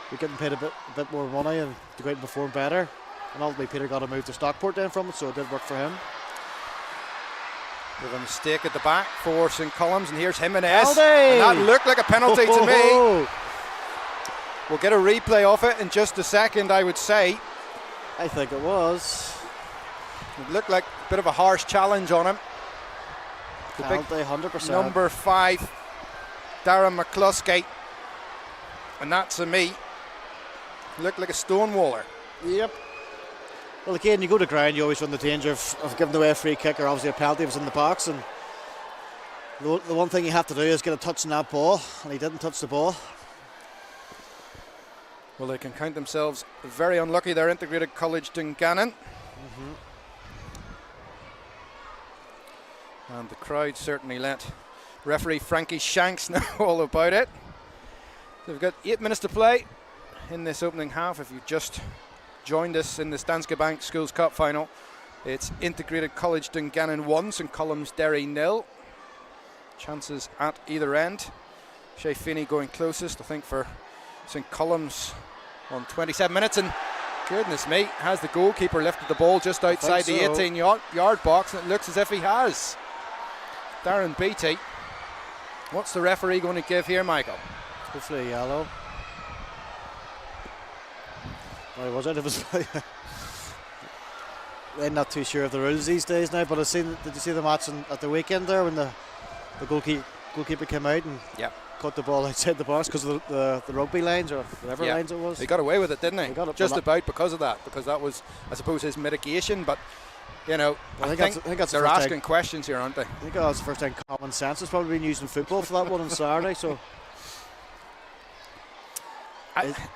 we're getting paid a bit more money and to go out and perform better. And ultimately Peter got a move to Stockport then from it, so it did work for him. With a mistake at the back for St. Columns, and here's Jimenez. Penalty! And that looked like a penalty to me. We'll get a replay of it in just a second, I would say. I think it was. It looked like a bit of a harsh challenge on him. The penalty, 100%. Number 5, Darren McCluskey. And that, to me, looked like a stonewaller. Yep. Well, again, you go to ground, you always run the danger of giving away a free kick or obviously a penalty if it's in the box. And the one thing you have to do is get a touch on that ball, and he didn't touch the ball. Well, they can count themselves very unlucky. They're Integrated College Dungannon. And the crowd certainly let referee Frankie Shanks know all about it. So we've got 8 minutes to play in this opening half. If you've just joined us in this Danske Bank Schools Cup final, it's Integrated College Dungannon 1, St. Columns Derry 0. Chances at either end. Shay Finney going closest, I think, for St. Columns on 27 minutes. And goodness me, has the goalkeeper lifted the ball just outside the 18-yard box? And it looks as if he has. Darren Beattie. What's the referee going to give here, Michael? Hopefully a yellow. Well, was it? It was. I'm not too sure of the rules these days now, but did you see the match at the weekend there when the goalkeeper came out and caught the ball outside the box because of the rugby lines or whatever lines it was? He got away with it, didn't he? Got it just about because of that, because that was, I suppose, his mitigation. But you know, I think that's they're asking questions here, aren't they? I think that's the first time common sense has probably been used in football for that one on Saturday. So.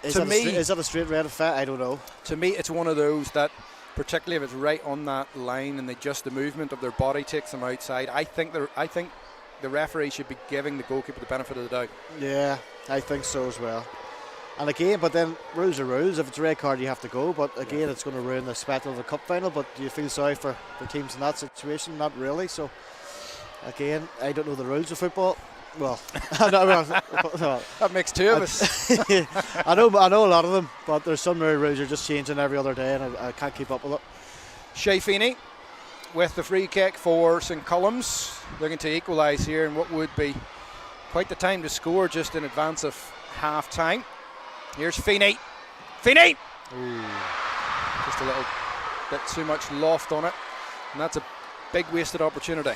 Is that a straight red effect? I don't know. To me, it's one of those that, particularly if it's right on that line and the movement of their body takes them outside, I think the referee should be giving the goalkeeper the benefit of the doubt. Yeah, I think so as well. And again, but then rules are rules. If it's a red card, you have to go. But again, it's going to ruin the spectacle of the cup final. But do you feel sorry for the teams in that situation? Not really. So again, I don't know the rules of football. Well, that makes two of us. I know a lot of them, but there's some rules are just changing every other day, and I can't keep up with it. Shay Feeney with the free kick for St Columns, looking to equalise here in what would be quite the time to score just in advance of half time. Here's Feeney. Feeney! Ooh. Just a little bit too much loft on it, and that's a big wasted opportunity.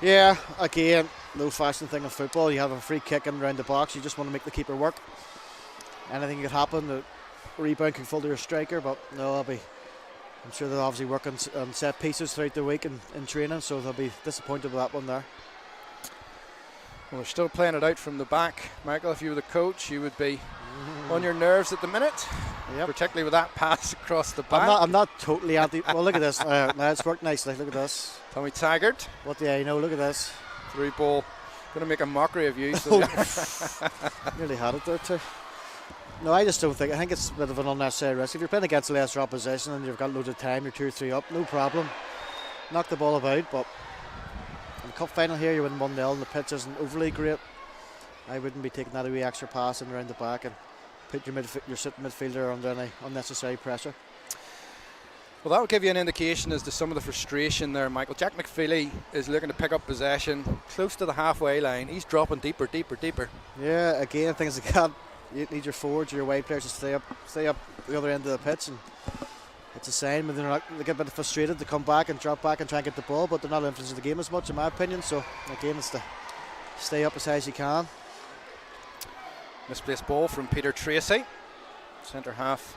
Yeah, again, no fashion thing in football. You have a free kick in around the box, you just want to make the keeper work. Anything could happen, the rebound can fall to your striker, but no, I'm sure they'll obviously work on set pieces throughout the week in training, so they'll be disappointed with that one there. Well, they're still playing it out from the back. Michael, if you were the coach, you would be on your nerves at the minute, particularly with that pass across the back. I'm not totally anti. Well, look at this. Now it's worked nicely. Look at this. Tommy Taggart. What do I know? Look at this. Through ball. Going to make a mockery of you. So nearly had it there too. No, I just don't think. I think it's a bit of an unnecessary risk. If you're playing against lesser opposition and you've got loads of time, you're 2 or 3 up, no problem. Knock the ball about, but in the cup final here, you win 1-0 and the pitch isn't overly great. I wouldn't be taking that away extra pass in around the back and put your sitting midfielder under any unnecessary pressure. Well, that will give you an indication as to some of the frustration there, Michael. Jack McFeely is looking to pick up possession close to the halfway line. He's dropping deeper. Yeah, again, things like that. You need your forwards or your wide players to stay up the other end of the pitch, and it's a sign when they get a bit frustrated to come back and drop back and try and get the ball, but they're not influencing the game as much, in my opinion. So again, it's to stay up as high as you can. Misplaced ball from Peter Tracy. Centre half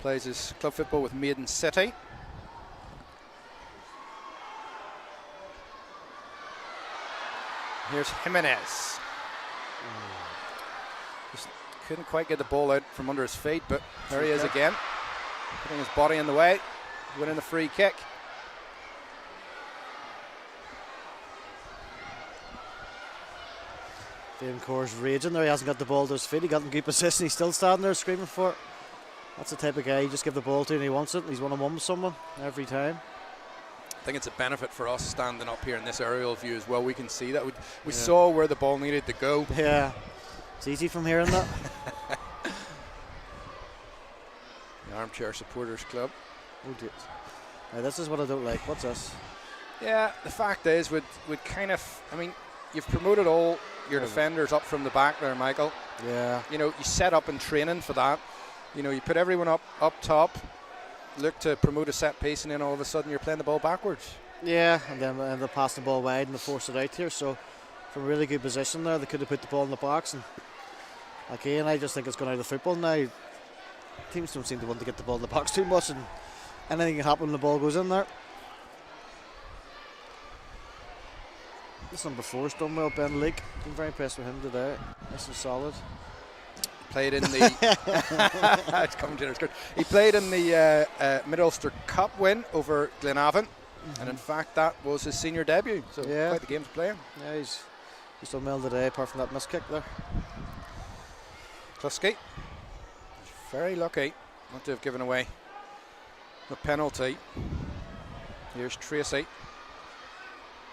plays his club football with Maiden City. Here's Jimenez. Just couldn't quite get the ball out from under his feet, but there he is again, putting his body in the way, winning the free kick. Dave Core's raging there. He hasn't got the ball to his feet. He got in good position. He's still standing there screaming for it. That's the type of guy you just give the ball to and he wants it. He's 1-on-1 with someone every time. I think it's a benefit for us standing up here in this aerial view as well. We can see that. We saw where the ball needed to go. Yeah, it's easy from here, isn't it? The Armchair Supporters Club. Oh dear. Now this is what I don't like. What's this? Yeah, the fact is, would kind of, I mean, you've promoted all your defenders up from the back there, Michael. Yeah. You know, you set up in training for that. You know, you put everyone up top, look to promote a set piece, and then all of a sudden you're playing the ball backwards. Yeah, and then they're passing the ball wide and they force it out here. So from a really good position there, they could have put the ball in the box. And again, I just think it's gone out of football now. Teams don't seem to want to get the ball in the box too much, and anything can happen when the ball goes in there. This number 4's done well, Ben Leake. Been very impressed with him today. This is solid. Played in the it's coming to the he played in the Mid-Ulster Cup win over Glenavon, and in fact that was his senior debut, so quite the game to play in. Yeah, he's done well today apart from that miss kick there. Klusky very lucky not to have given away the penalty. Here's Tracy.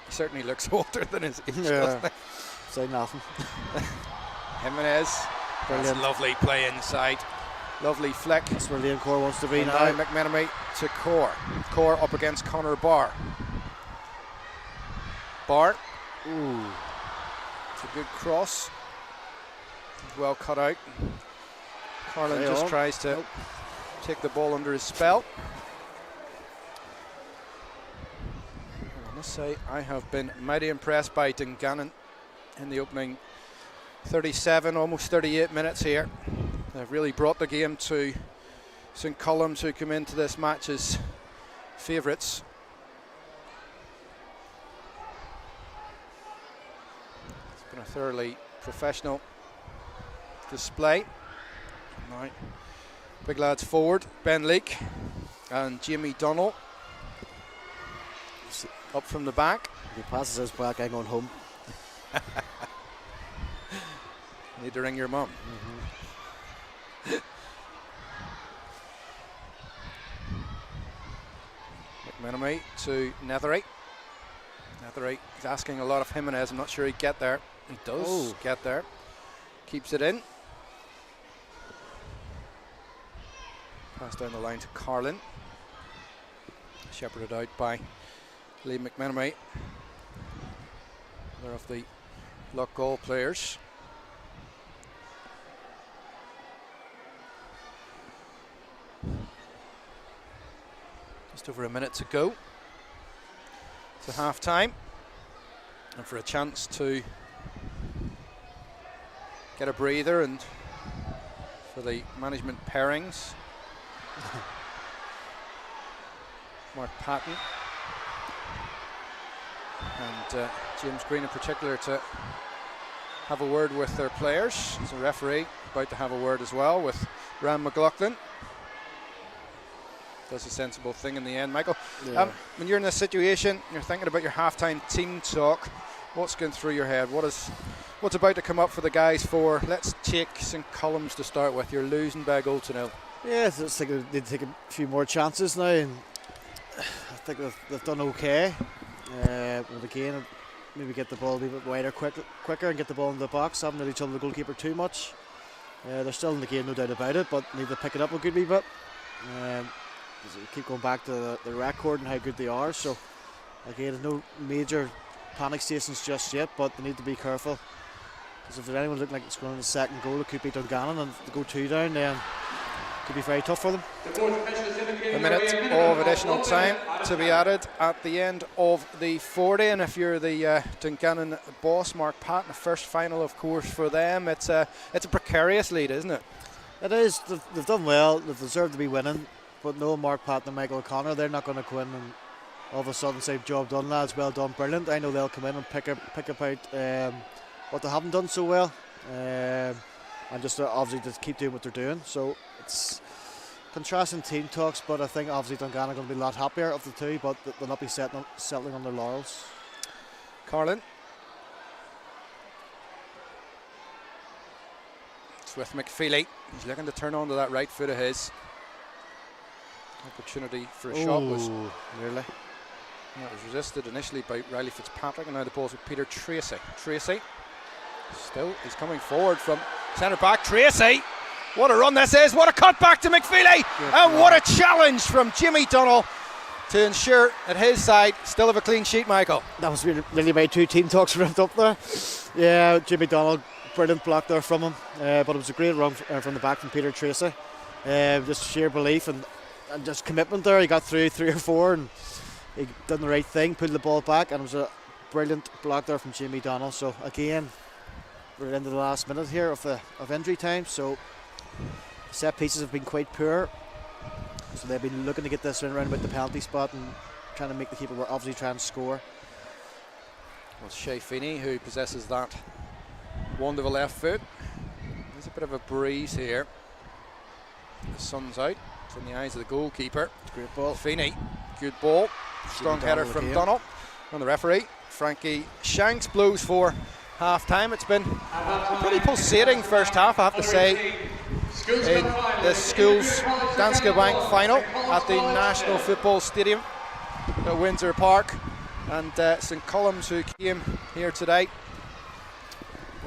He certainly looks older than his age, doesn't he? Say nothing. Jimenez. Brilliant. That's lovely play inside. Lovely flick. That's where Liam Core wants to be now. McMenemy to Core. Core up against Conor Barr. Barr. Ooh. It's a good cross. Well cut out. Carlin just tries to take the ball under his spell. I must say, I have been mighty impressed by Dungannon in the opening 37, almost 38 minutes here. They've really brought the game to St Columb, who come into this match as favourites. It's been a thoroughly professional display. Now, big lads forward, Ben Leake and Jamie Donnell up from the back. If he passes us back, I'm going home. Need to ring your mum. McMenemy to Nethery. Nethery is asking a lot of Jimenez. I'm not sure he'd get there. He does get there. Keeps it in. Pass down the line to Carlin. Shepherded out by Lee McMenemy. Another of the Lock goal players. Just over a minute to go to half time, and for a chance to get a breather and for the management pairings. Mark Patton and James Green in particular to have a word with their players. There's a referee about to have a word as well with Ram McLaughlin. Does a sensible thing in the end, Michael. Yeah. When you're in this situation, you're thinking about your halftime team talk. What's going through your head? What's about to come up for the guys for? Let's take St Columns to start with. You're losing by a goal to nil. Yeah, I just think they need to take a few more chances now, and I think they've done okay. But again, maybe get the ball a little bit wider, quicker, and get the ball in the box. Haven't really troubled the goalkeeper too much. They're still in the game, no doubt about it, but need to pick it up a good wee bit. Keep going back to the record and how good they are. So again, there's no major panic stations just yet, but they need to be careful, because if there's anyone looking like it's going to the second goal, it could be Dungannon, and if they go 2 down, then it could be very tough for them. A minute of additional time to be added at the end of the 40, and if you're the Dungannon boss, Mark Patton, the first final, of course, for them, it's a precarious lead, isn't it? It is. They've done well. They've deserved to be winning. But no, Mark Patton and Michael O'Connor, they're not going to go in and all of a sudden say, job done, lads, well done, brilliant. I know they'll come in and pick up out what they haven't done so well, and just obviously just keep doing what they're doing. So it's contrasting team talks, but I think obviously Dungannon are going to be a lot happier of the two, but they'll not be settling on their laurels. Carlin. It's with McFeely. He's looking to turn on to that right foot of his. Opportunity for a shot was nearly. It was resisted initially by Riley Fitzpatrick, and now the ball's with Peter Tracy. Tracy, still, he's coming forward from centre back. Tracy, what a run this is! What a cut back to McFeely, and what a challenge from Jimmy Donnell to ensure that his side still have a clean sheet. Michael, that was really my 2 team talks wrapped up there. Yeah, Jimmy Donnell, brilliant block there from him, but it was a great run from the back from Peter Tracy. Just sheer belief and just commitment there. He got through 3 or 4 and he done the right thing, pulled the ball back, and it was a brilliant block there from Jamie Donnell. So again, we're into the last minute here of injury time, so set pieces have been quite poor, so they've been looking to get this around about the penalty spot and trying to make the keeper obviously try and score. Well, Shay Feeney, who possesses that wonderful left foot. There's a bit of a breeze here. The sun's out. It's in the eyes of the goalkeeper. Great ball. Feeney, good ball. Strong header from Donnell. And the referee, Frankie Shanks, blows for half time. It's been a pretty pulsating first half, I have to say, in the school's Danske Bank final at the National Football Stadium at Windsor Park. And St Columns, who came here today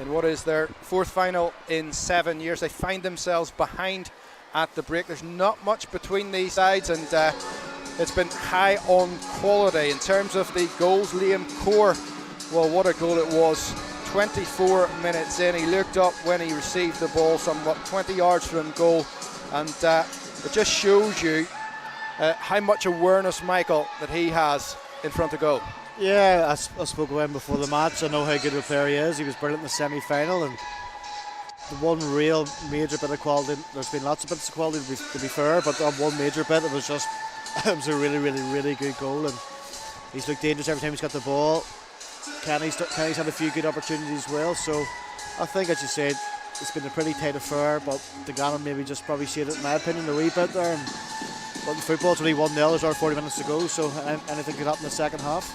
in what is their 4th final in 7 years, they find themselves behind at the break. There's not much between these sides, and it's been high on quality. In terms of the goals, Liam Core, well, what a goal it was 24 minutes in. He looked up when he received the ball, somewhat 20 yards from goal, and it just shows you how much awareness, Michael, that he has in front of goal. Yeah, I spoke with him before the match. I know how good a player he is. He was brilliant in the semi-final, and the one real major bit of quality, there's been lots of bits of quality to be fair, but that one major bit, it was a really good goal, and he's looked dangerous every time he's got the ball. Kenny's had a few good opportunities as well, so I think, as you said, it's been a pretty tight affair, but Dungannon maybe just probably shaded it, in my opinion, a wee bit there. But in football, it's only 1-0, there's already 40 minutes to go, so anything could happen in the second half.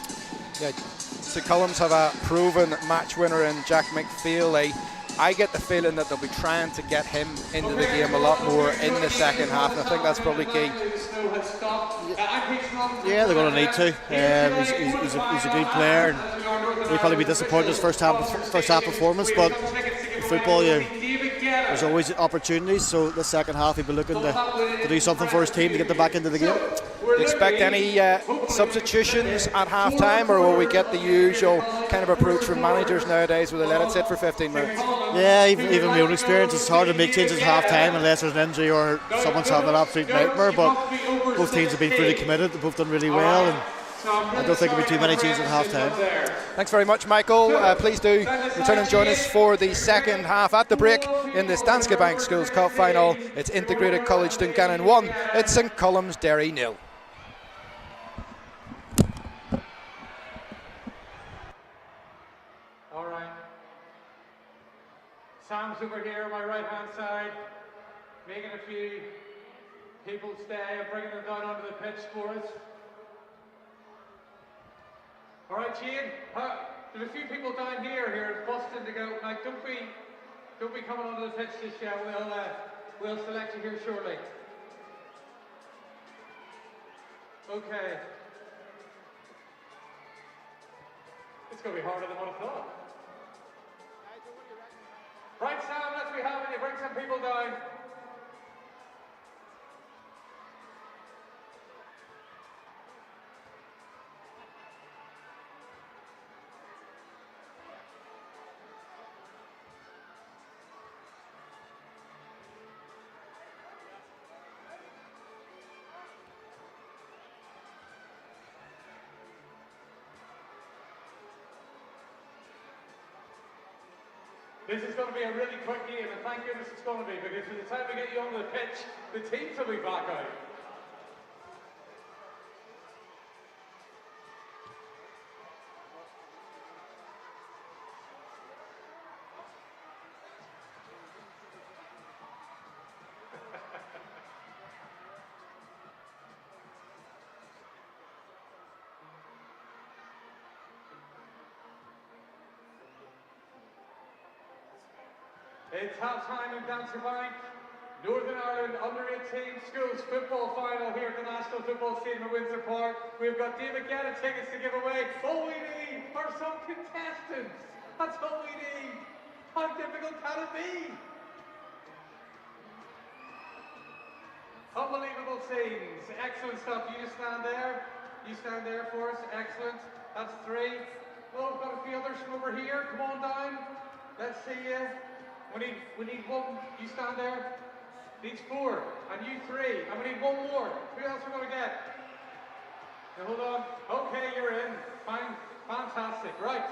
Yeah, so Columns have a proven match winner in Jack McFeely. I get the feeling that they'll be trying to get him into the game a lot more in the second half, and I think that's probably key. Yeah, they're going to need to. He's a good player, and he'll probably be disappointed in his first half performance, but in football, there's always opportunities, so the second half he'll be looking to do something for his team to get them back into the game. Do you expect any substitutions at half time, or will we get the usual kind of approach from managers nowadays where they let it sit for 15 minutes? Yeah, even my own experience, it's hard to make changes at half time unless there's an injury or someone's having an absolute nightmare, but both teams have been fully committed, they've both done really well, and I don't think there'll be too many changes at half time. Thanks very much, Michael. Please do return and join us for the second half. At the break in this Danske Bank Schools Cup final, it's Integrated College Dungannon 1, it's St Columns Derry 0. All right. Sam's over here on my right hand side, making a few people stay and bringing them down onto the pitch for us. All right, Shane, there's a few people down here busting to go. Like, don't be coming onto the pitch just yet. We'll select you here shortly. Okay. It's going to be harder than what I thought. Right, Sam, let's be having you. Bring some people down. This is going to be a really quick game, and thank goodness it's going to be, because by the time we get you onto the pitch, the teams will be back out. It's half-time in Danske Bank. Northern Ireland under-18 schools football final here at the National Football Stadium at Windsor Park. We've got David Guetta tickets to give away. All we need are some contestants. That's all we need. How difficult can it be? Unbelievable scenes. Excellent stuff. You just stand there. You stand there for us. Excellent. That's 3. Well, we've got a few others from over here. Come on down. Let's see you. We need 1. You stand there. Needs 4. And you 3. And we need 1 more. Who else we're going to get? Now hold on. Okay, you're in. Fine. Fantastic. Right.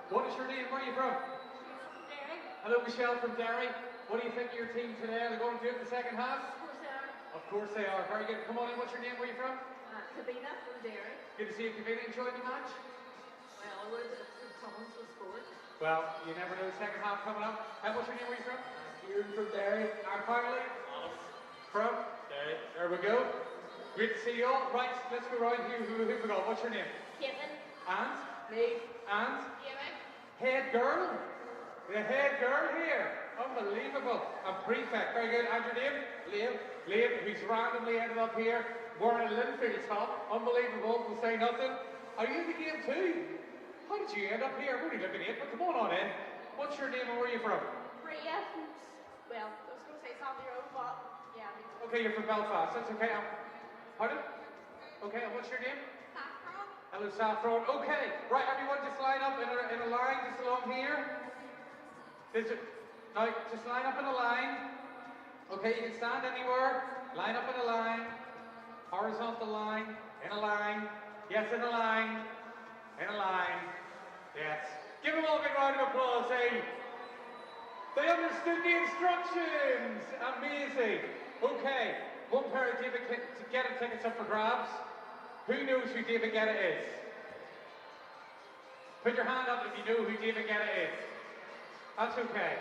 What is your name? Where are you from? Derry. Hello, Michelle from Derry. What do you think of your team today? Are they going to do it in the second half? Of course they are. Of course they are. Very good. Come on in. What's your name? Where are you from? Sabina from Derry. Good to see you. Kavina, enjoyed the match? Well, I would if someone's was sport. Well, you never know the second half coming up. And what's your name? Where are you from? You're from Derry. And finally? From? Derry. There we go. Great to see you all. Right, let's go round here. Who we got? What's your name? Caitlin. And? Me. And? Amy. Head girl. The head girl here. Unbelievable. And prefect. Very good. And your name? Liam. Liam, who's randomly ended up here wearing a Linfield top. Unbelievable. We'll say nothing. Are you in the game too? How did you end up here? We're only looking at it, but come on in. What's your name and where are you from? Maria. Well, I was going to say Sandy Road, but yeah. Okay, you're from Belfast. That's okay. Pardon? Okay, and what's your name? Saffron. Hello, Saffron. Okay, right, everyone just line up in a line just along here. Now, just line up in a line. Okay, you can stand anywhere. Line up in a line. Horizontal line. In a line. Yes, in a line. In a line. Yes. Give them all a big round of applause, eh? They understood the instructions. Amazing. Okay, one pair of David Guetta tickets up for grabs. Who knows who David Guetta is? Put your hand up if you know who David Guetta is. That's okay.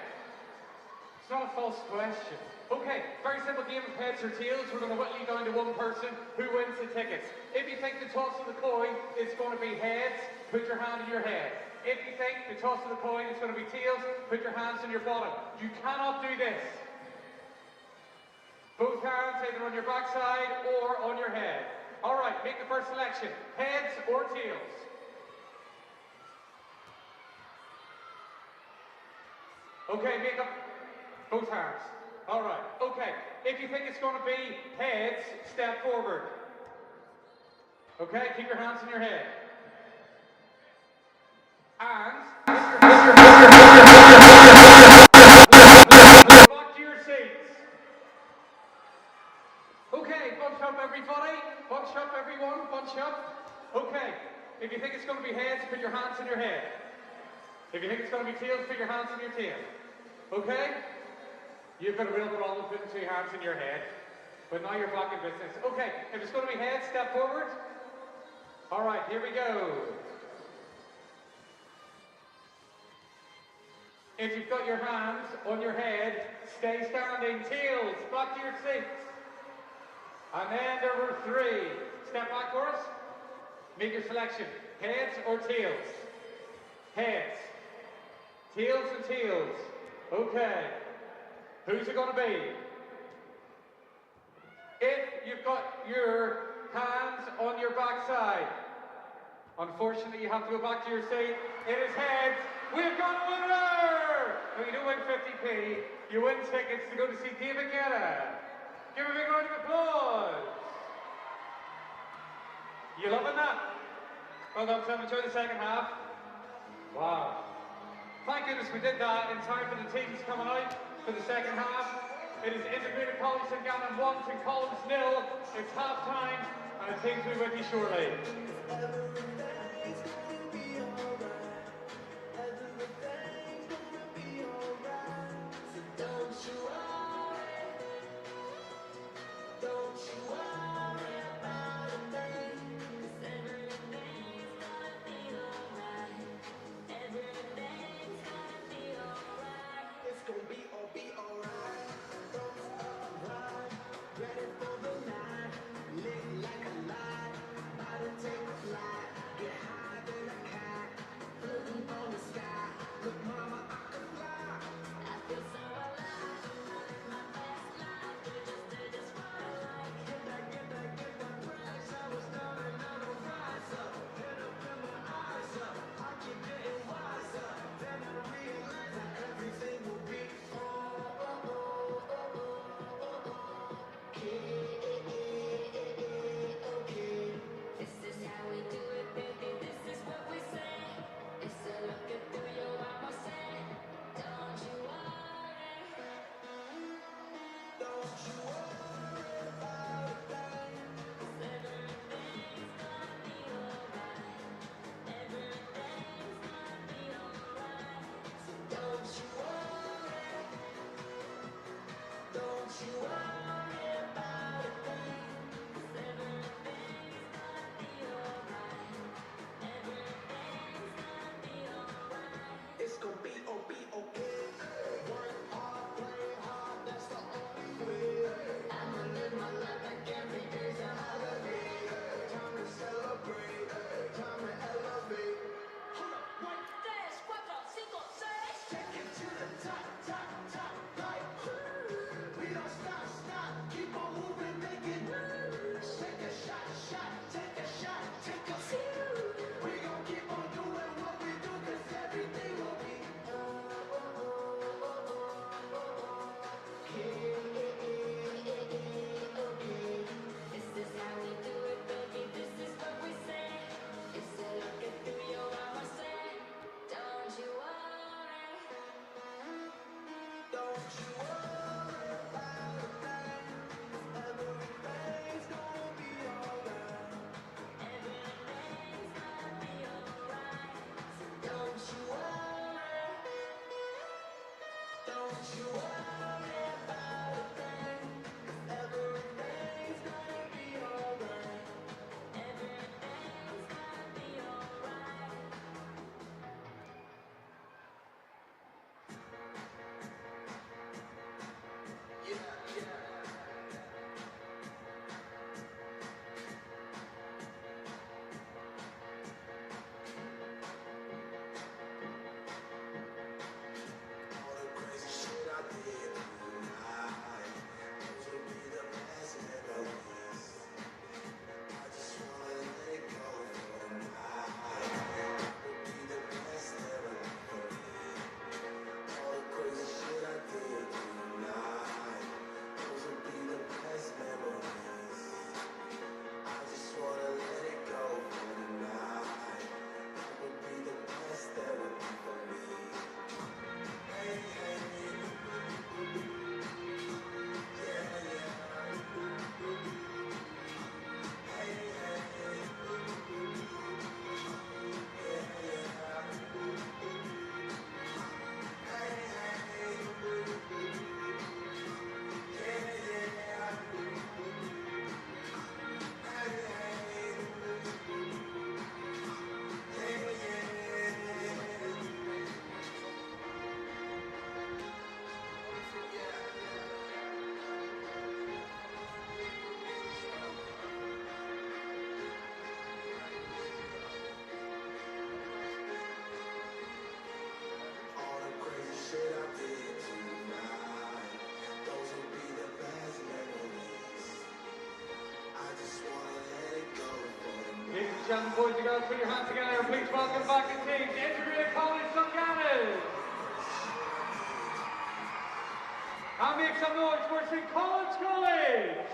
It's not a false question. Okay, very simple game of heads or tails. We're going to whittle you down to one person who wins the tickets. If you think the toss of the coin is going to be heads, put your hand in your head. If you think the toss of the coin is going to be tails, put your hands in your bottom. You cannot do this. Both hands either on your backside or on your head. All right, make the first selection. Heads or tails? Okay, make up both hands. All right, okay. If you think it's going to be heads, step forward. Okay, keep your hands in your head. And back to your seats. Okay, bunch up everybody. Bunch up everyone, bunch up. Okay, if you think it's going to be heads, put your hands in your head. If you think it's going to be tails, put your hands in your tail. Okay? You've got a real problem putting two hands in your head, but now you're back in business. Okay, if it's going to be heads, step forward. All right, here we go. If you've got your hands on your head, stay standing. Tails, back to your seats. And then there were three. Step back for us. Make your selection. Heads or tails? Heads. Tails and tails. Okay. Who's it going to be? If you've got your hands on your backside, unfortunately you have to go back to your seat. It is heads. We've got a winner! No, you don't win 50p. You win tickets to go to see David Guetta. Give a big round of applause. You loving that? Well done, Tim. Enjoy the second half. Wow. Thank goodness we did that in time for the teams coming out for the second half. It is integrated College Dungannon 1 to Column 0. It's half time and the teams will be with you shortly. Ready for the night, live like a light, about to take a flight. boys and girls, put your hands together and please welcome back the team, the Integrated College Dungannon. And make some noise for St. Columb College.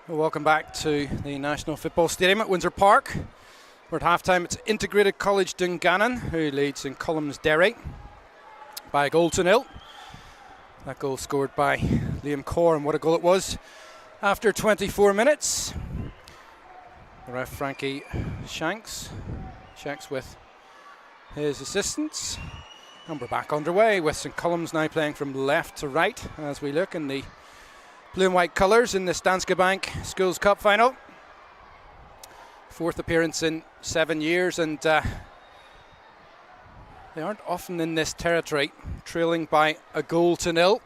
Well, welcome back to the National Football Stadium at Windsor Park. We're at half-time. It's Integrated College Dungannon who leads in Column's Derry by a goal to nil. That goal scored by Liam Corr, and what a goal it was. After 24 minutes, the ref Frankie Shanks checks with his assistants. And we're back underway with St. Column's now playing from left to right as we look in the blue and white colours in this Danske Bank Schools Cup final. Fourth appearance in 7 years, and they aren't often in this territory, trailing by a goal to nil.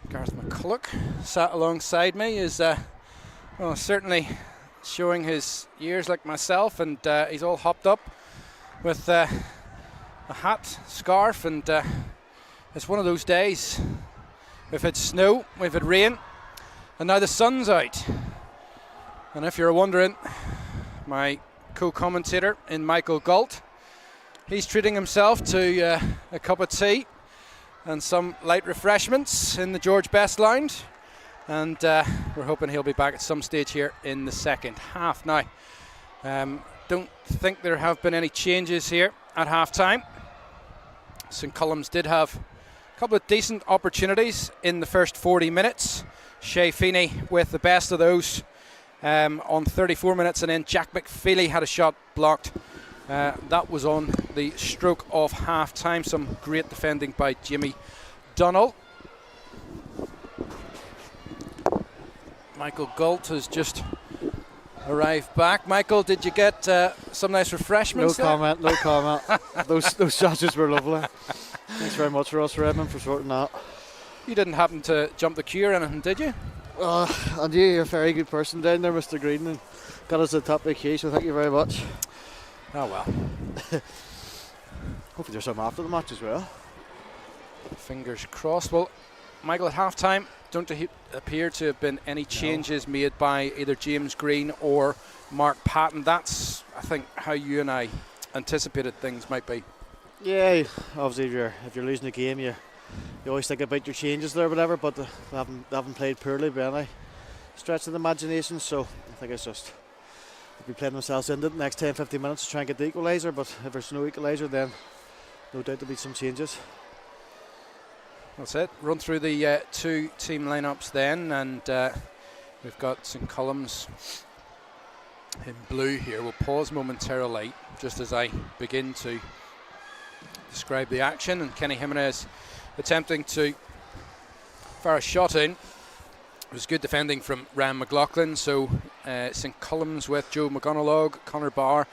Gareth McCulloch sat alongside me, is well, certainly showing his years like myself, and he's all hopped up with a hat, scarf, and it's one of those days. We've had snow, we've had rain, and now the sun's out. And if you're wondering, my co-commentator in Michael Galt, he's treating himself to a cup of tea and some light refreshments in the George Best Lounge, and we're hoping he'll be back at some stage here in the second half. Now, don't think there have been any changes here at half time. St. Column's did have couple of decent opportunities in the first 40 minutes. Shay Feeney with the best of those on 34 minutes, and then Jack McFeely had a shot blocked. That was on the stroke of half time. Some great defending by Jimmy Dunnell. Michael Galt has just arrived back. Michael, did you get some nice refreshments? No comment, no comment. Those sausages were lovely. Thanks very much for us, Redmond, for sorting that. You didn't happen to jump the queue or anything, did you? And you're a very good person down there, Mr. Green, and got us to the top of the queue, so thank you very much. Oh well. Hopefully there's some after the match as well. Fingers crossed. Well, Michael, at half time, don't appear to have been any changes made by either James Green or Mark Patton. That's, I think, how you and I anticipated things might be. Yeah, obviously if you're losing a game, you always think about your changes there or whatever, but they haven't played poorly by any stretch of the imagination, so I think it's just they'll be playing themselves into the next 10-15 minutes to try and get the equaliser, but if there's no equaliser, then no doubt there'll be some changes. That's it. Run through the two team lineups then, and we've got St. Column's in blue here. We'll pause momentarily just as I begin to describe the action, and Kenny Jimenez attempting to fire a shot in. It was good defending from Ram McLaughlin, so St. Column's with Joe McGonagall, Connor Barr,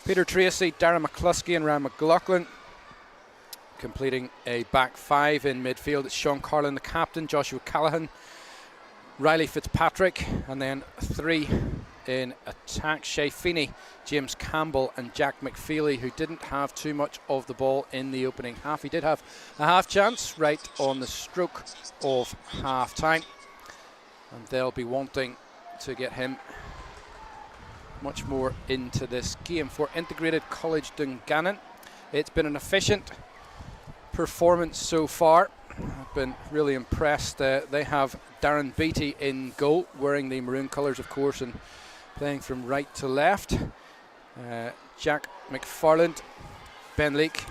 Peter Tracy, Darren McCluskey and Ram McLaughlin. Completing a back five in midfield, it's Sean Carlin the captain, Joshua Callahan, Riley Fitzpatrick, and then three in attack, Shay Feeney, James Campbell and Jack McFeely, who didn't have too much of the ball in the opening half. He did have a half chance right on the stroke of half time, and they'll be wanting to get him much more into this game. For Integrated College Dungannon, It's been an efficient performance so far. I've been really impressed. They have Darren Beattie in goal, wearing the maroon colours, of course, and playing from right to left. Jack McFarland, Ben Leake,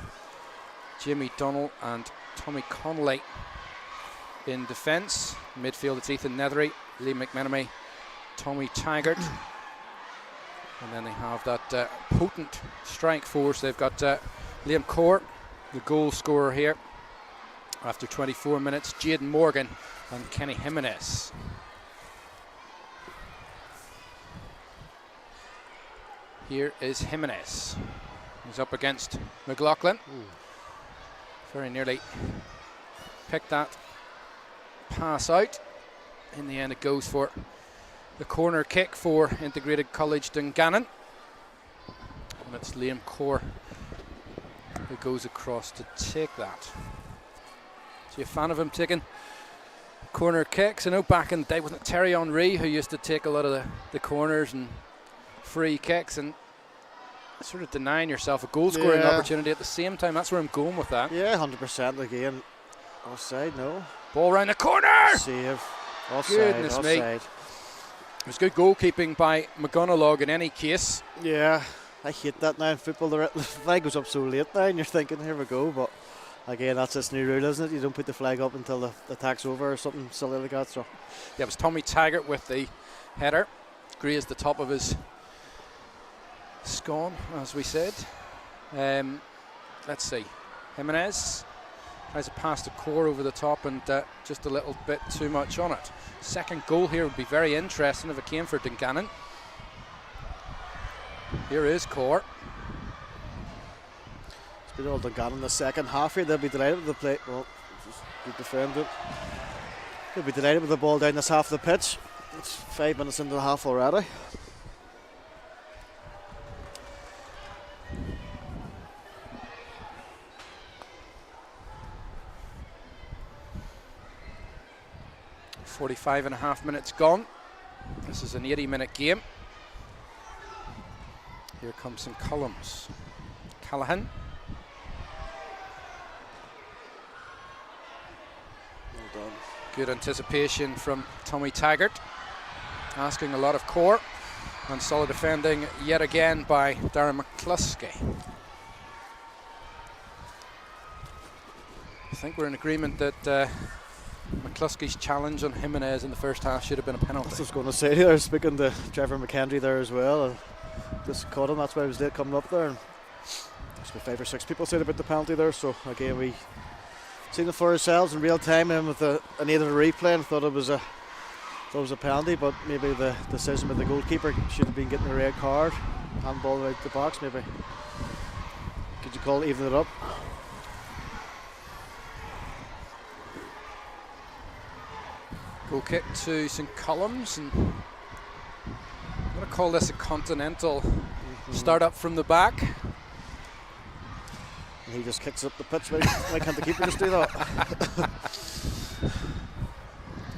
Jimmy Donnell and Tommy Connolly in defence. Midfield, it's Ethan Nethery, Liam McMenemy, Tommy Taggart. And then they have that potent strike force. They've got Liam Corr, the goal scorer here, after 24 minutes, Jaden Morgan and Kenny Jimenez. Here is Jimenez. He's up against McLaughlin. Very nearly picked that pass out. In the end, it goes for the corner kick for Integrated College Dungannon. And it's Liam Corr who goes across to take that. So you're a fan of him taking corner kicks? I know back in the day, wasn't it Terry Henry who used to take a lot of the corners and free kicks and sort of denying yourself a goal scoring opportunity at the same time? That's where I'm going with that. Yeah, 100% again. Offside, no. Ball round the corner! Save. Offside. Goodness me. Offside. It was good goalkeeping by McGonagall in any case. Yeah, I hate that now in football. The flag goes up so late now and you're thinking, here we go. But again, that's this new rule, isn't it? You don't put the flag up until the attack's over or something silly like that. So yeah, it was Tommy Taggart with the header. Grazed the top of his scone, as we said. Let's see. Jimenez tries to pass the core over the top and just a little bit too much on it. Second goal here would be very interesting if it came for Dungannon. Here is Core. It's been all Dungannon in the second half here. They'll be delighted with the play. Well, just be defended. They'll be delighted with the ball down this half of the pitch. It's 5 minutes into the half already. .5 minutes gone. This is an 80-minute game. Here comes some Columns. Callahan. Well done. Good anticipation from Tommy Taggart. Asking a lot of core. And solid defending yet again by Darren McCluskey. I think we're in agreement that McCluskey's challenge on Jimenez in the first half should have been a penalty. That's what I was going to say there, speaking to Trevor McKendry there as well. Just caught him, that's why I was late coming up there. And there's been 5 or 6 people said about the penalty there, so again we seen it for ourselves in real time and with an aided replay and thought it was a penalty, but maybe the decision by the goalkeeper should have been getting a red card. Handball out the box maybe. Could you call it, even it up? Goal kick to St Columns, and I'm going to call this a continental start up from the back. And he just kicks up the pitch. Why can't the keeper just do that?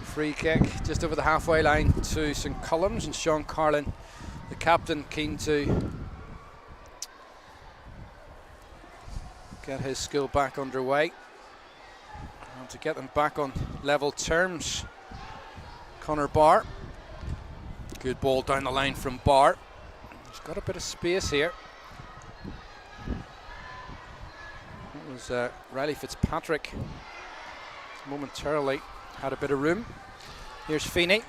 Free kick just over the halfway line to St Columns, and Sean Carlin, the captain, keen to get his skill back underway and to get them back on level terms. Connor Barr, good ball down the line from Barr. He's got a bit of space here. It was Riley Fitzpatrick momentarily had a bit of room. Here's Feeney.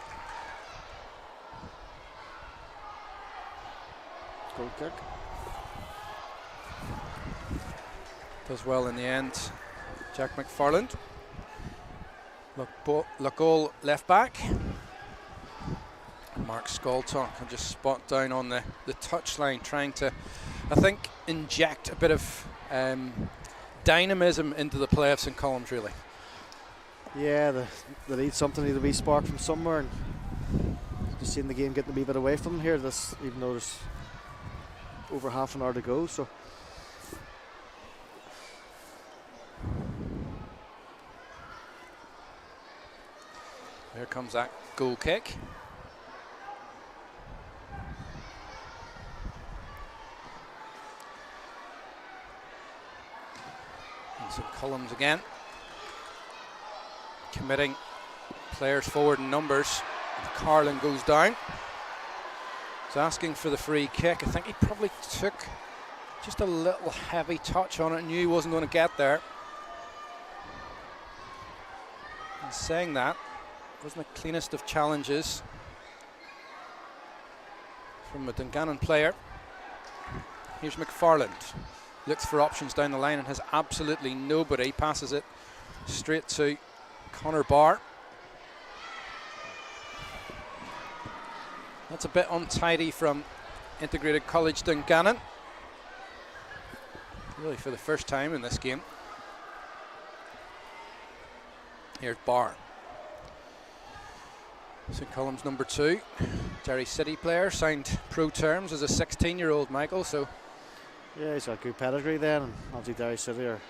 Goal kick. Does well in the end, Jack McFarland. Look all left back. Mark Skoltok can just spot down on the touchline, trying to, I think, inject a bit of dynamism into the play of St Columns, really. Yeah, they need something, need a wee spark from somewhere, and just seeing the game getting a wee bit away from them here, even though there's over half an hour to go. So here comes that goal kick. And St Columns again, committing players forward in numbers. Carlin goes down. He's asking for the free kick. I think he probably took just a little heavy touch on it, knew he wasn't going to get there. And saying that, wasn't the cleanest of challenges from a Dungannon player. Here's McFarland, looks for options down the line and has absolutely nobody, passes it straight to Conor Barr. That's a bit untidy from Integrated College Dungannon. Really for the first time in this game. Here's Barr. St Columns number 2, Derry City player, signed pro terms as a 16-year-old, Michael, so... Yeah, he's got good pedigree then, and obviously Derry City are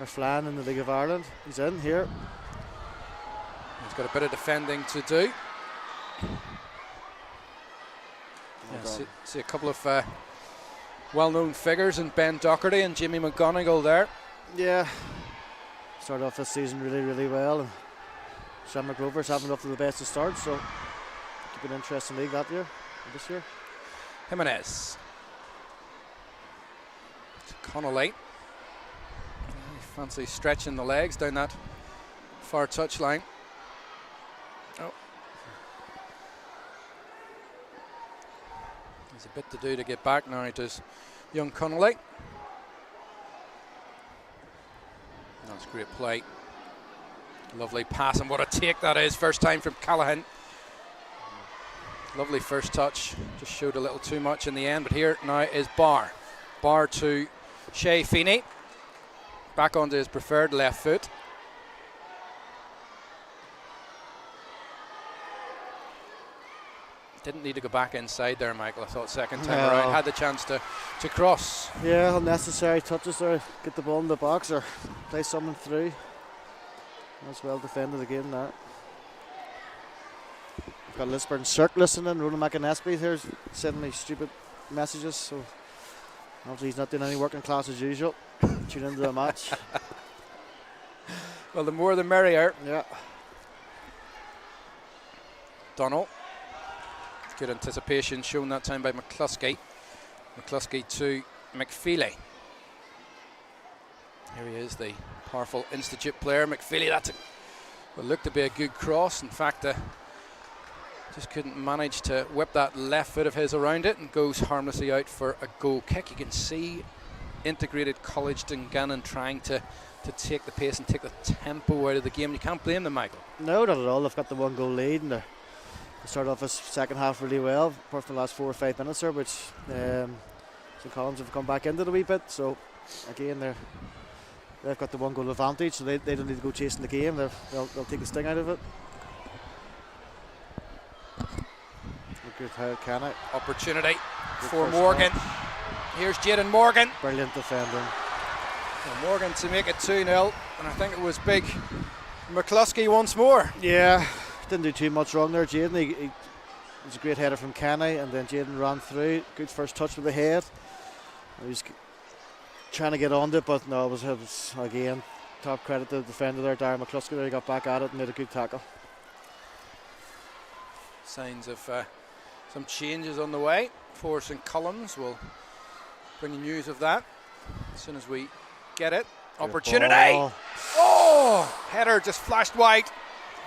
flying in the League of Ireland. He's in here. He's got a bit of defending to do. Yeah, see a couple of well-known figures in Ben Docherty and Jimmy McGonigal there. Yeah, started off this season really, really well. And Shamrock Rovers haven't up to the best of start, so keep an interesting league this year. Jimenez. To Connolly. Fancy stretching the legs down that far touchline. Oh. There's a bit to do to get back now, does young Connolly. That's great play. Lovely pass, and what a take that is. First time from Callahan. Lovely first touch. Just showed a little too much in the end, but here now is Barr. Barr to Shea Feeney. Back onto his preferred left foot. Didn't need to go back inside there, Michael. I thought second time around. Had the chance to cross. Yeah, unnecessary touches there. Get the ball in the box or play someone through. That's well defended again now. We've got Lisburn Cirque listening. Ronan McInnesby here's sending me stupid messages, so obviously he's not doing any working class as usual. Tune into the match. Well, the more the merrier. Yeah. Donald. Good anticipation shown that time by McCluskey. McCluskey to McFeely. Here he is, the powerful Institute player. McFeely, that's will look to be a good cross. In fact, just couldn't manage to whip that left foot of his around it and goes harmlessly out for a goal kick. You can see Integrated College Dungannon trying to take the pace and take the tempo out of the game. You can't blame them, Michael. No, not at all. They've got the 1 goal lead and they started off this second half really well, apart from the last 4 or 5 minutes there, which St Columns have come back into it a wee bit. So again, they've got the 1 goal advantage, so they don't need to go chasing the game. They'll take the sting out of it. Good Cannock. Opportunity for Morgan. Here's Jaden Morgan. Brilliant defending. Well, Morgan to make it 2-0, and I think it was big McCluskey once more. Yeah, didn't do too much wrong there, Jaden. He was a great header from Kenny, and then Jaden ran through. Good first touch with the head. He was trying to get on it, but no, it was again top credit to the defender there, Darren McCluskey. There, he got back at it and made a good tackle. Signs of some changes on the way for St Columns. We'll bring you news of that as soon as we get it. Good Opportunity! ball. Oh! Header just flashed wide.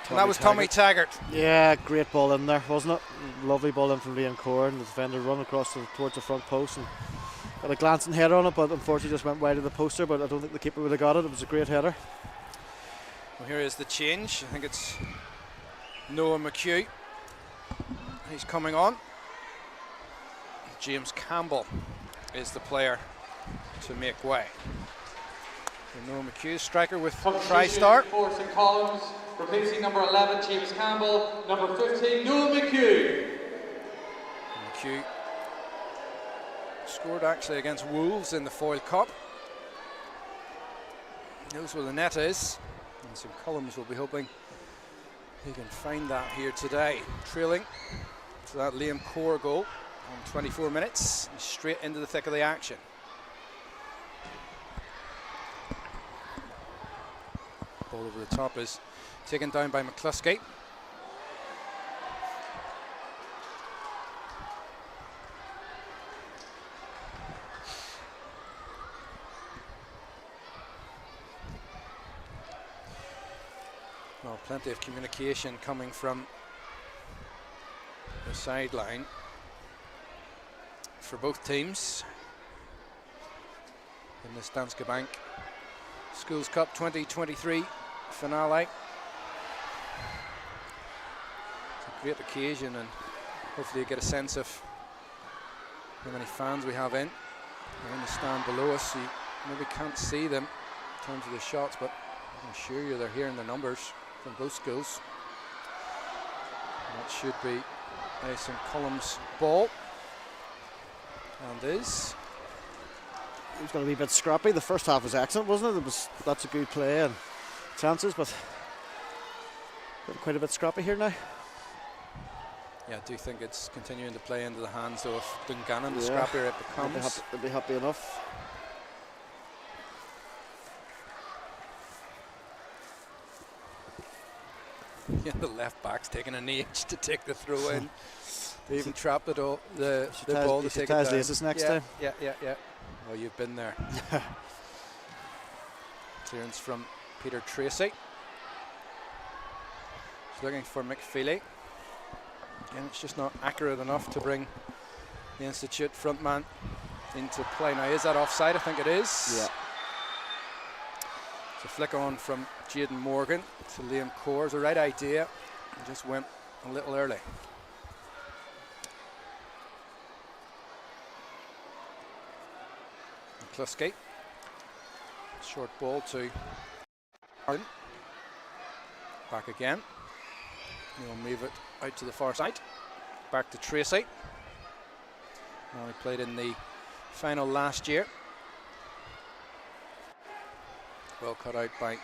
And that was Tommy Taggart. Yeah, great ball in there, wasn't it? Lovely ball in from Liam Corrin. The defender run across towards the front post and got a glancing header on it, but unfortunately just went wide of the poster. But I don't think the keeper would have got it. It was a great header. Well, here is the change. I think it's Noah McHugh. He's coming on. James Campbell is the player to make way. So Noah McHugh, striker with TriStar. For St Columns, replacing number 11, James Campbell, number 15, Noah McHugh. McHugh scored actually against Wolves in the Foyle Cup. Knows where the net is. And St Columns will be hoping he can find that here today. Trailing to that Liam Corr goal on 24 minutes. He's straight into the thick of the action. Ball over the top is taken down by McCluskey. Well, plenty of communication coming from the sideline for both teams in this Danske Bank Schools Cup 2023 finale. It's a great occasion, and hopefully you get a sense of how many fans we have in. They're in the stand below us, so you maybe can't see them in terms of the shots, but I can assure you they're hearing the numbers from both schools. And that should be St Columb's ball, and is. It was going to be a bit scrappy. The first half was excellent, wasn't it? There was lots of good play and chances, but quite a bit scrappy here now. Yeah, I do think it's continuing to play into the hands of Dungannon. The scrappier it becomes. They'll be happy enough. Yeah, the left back's taking an age to take the throw in. They even trapped it all, the ball to take it down. Laces next time. Yeah. Oh, you've been there. Clearance from Peter Tracy. He's looking for McFeely. And it's just not accurate enough to bring the Institute frontman into play. Now, is that offside? I think it is. Yeah. It's a flick on from Jaden Morgan to Liam Coors. The right idea. He just went a little early. McCluskey. Short ball to Harden. Back again. He'll move it out to the far side. Back to Tracy. Now he played in the final last year. Well cut out by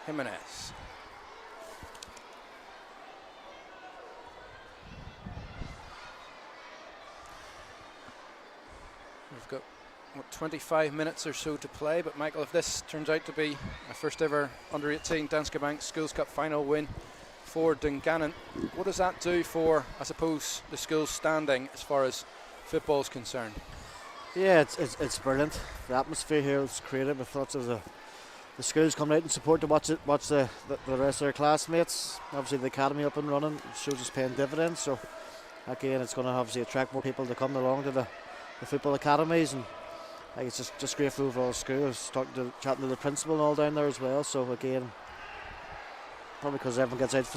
Jimenez. We've got 25 minutes or so to play, but Michael, if this turns out to be a first ever under-18 Danske Bank Schools Cup final win for Dungannon, what does that do for, I suppose, the school's standing as far as football is concerned? Yeah, it's brilliant. The atmosphere here is created with lots of the schools coming out and support to watch the rest of their classmates. Obviously the academy up and running shows it's paying dividends, so again it's going to obviously attract more people to come along to the football academies, and like, it's just great for overall school. I was chatting to the principal and all down there as well, so again, probably because everyone gets out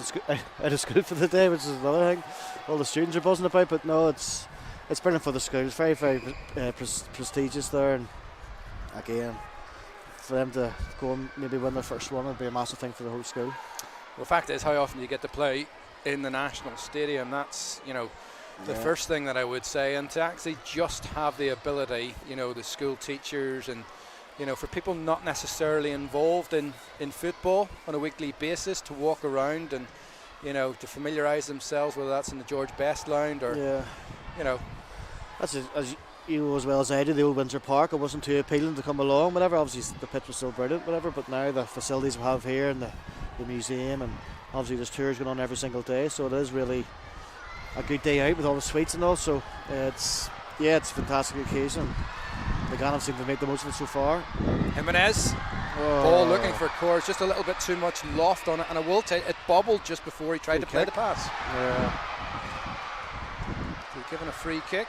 of school for the day, which is another thing all the students are buzzing about, but no, it's brilliant for the school. It's very, very prestigious there, and again, for them to go and maybe win their first one would be a massive thing for the whole school. Well, the fact is, how often do you get to play in the national stadium? That's, the first thing that I would say, and to actually just have the ability, the school teachers and, for people not necessarily involved in football on a weekly basis to walk around and, to familiarise themselves, whether that's in the George Best Lounge or, That's as you know as well as I do, the old Windsor Park, it wasn't too appealing to come along, whatever. Obviously the pitch was still brilliant, whatever, but now the facilities we have here and the museum, and obviously there's tours going on every single day, so it is really a good day out with all the suites and all, so it's a fantastic occasion. The Gannon seem to make the most of it so far. Jimenez, ball looking for Coors, just a little bit too much loft on it, and I will tell you, it bobbled just before he tried to play the pass. Yeah. So given a free kick.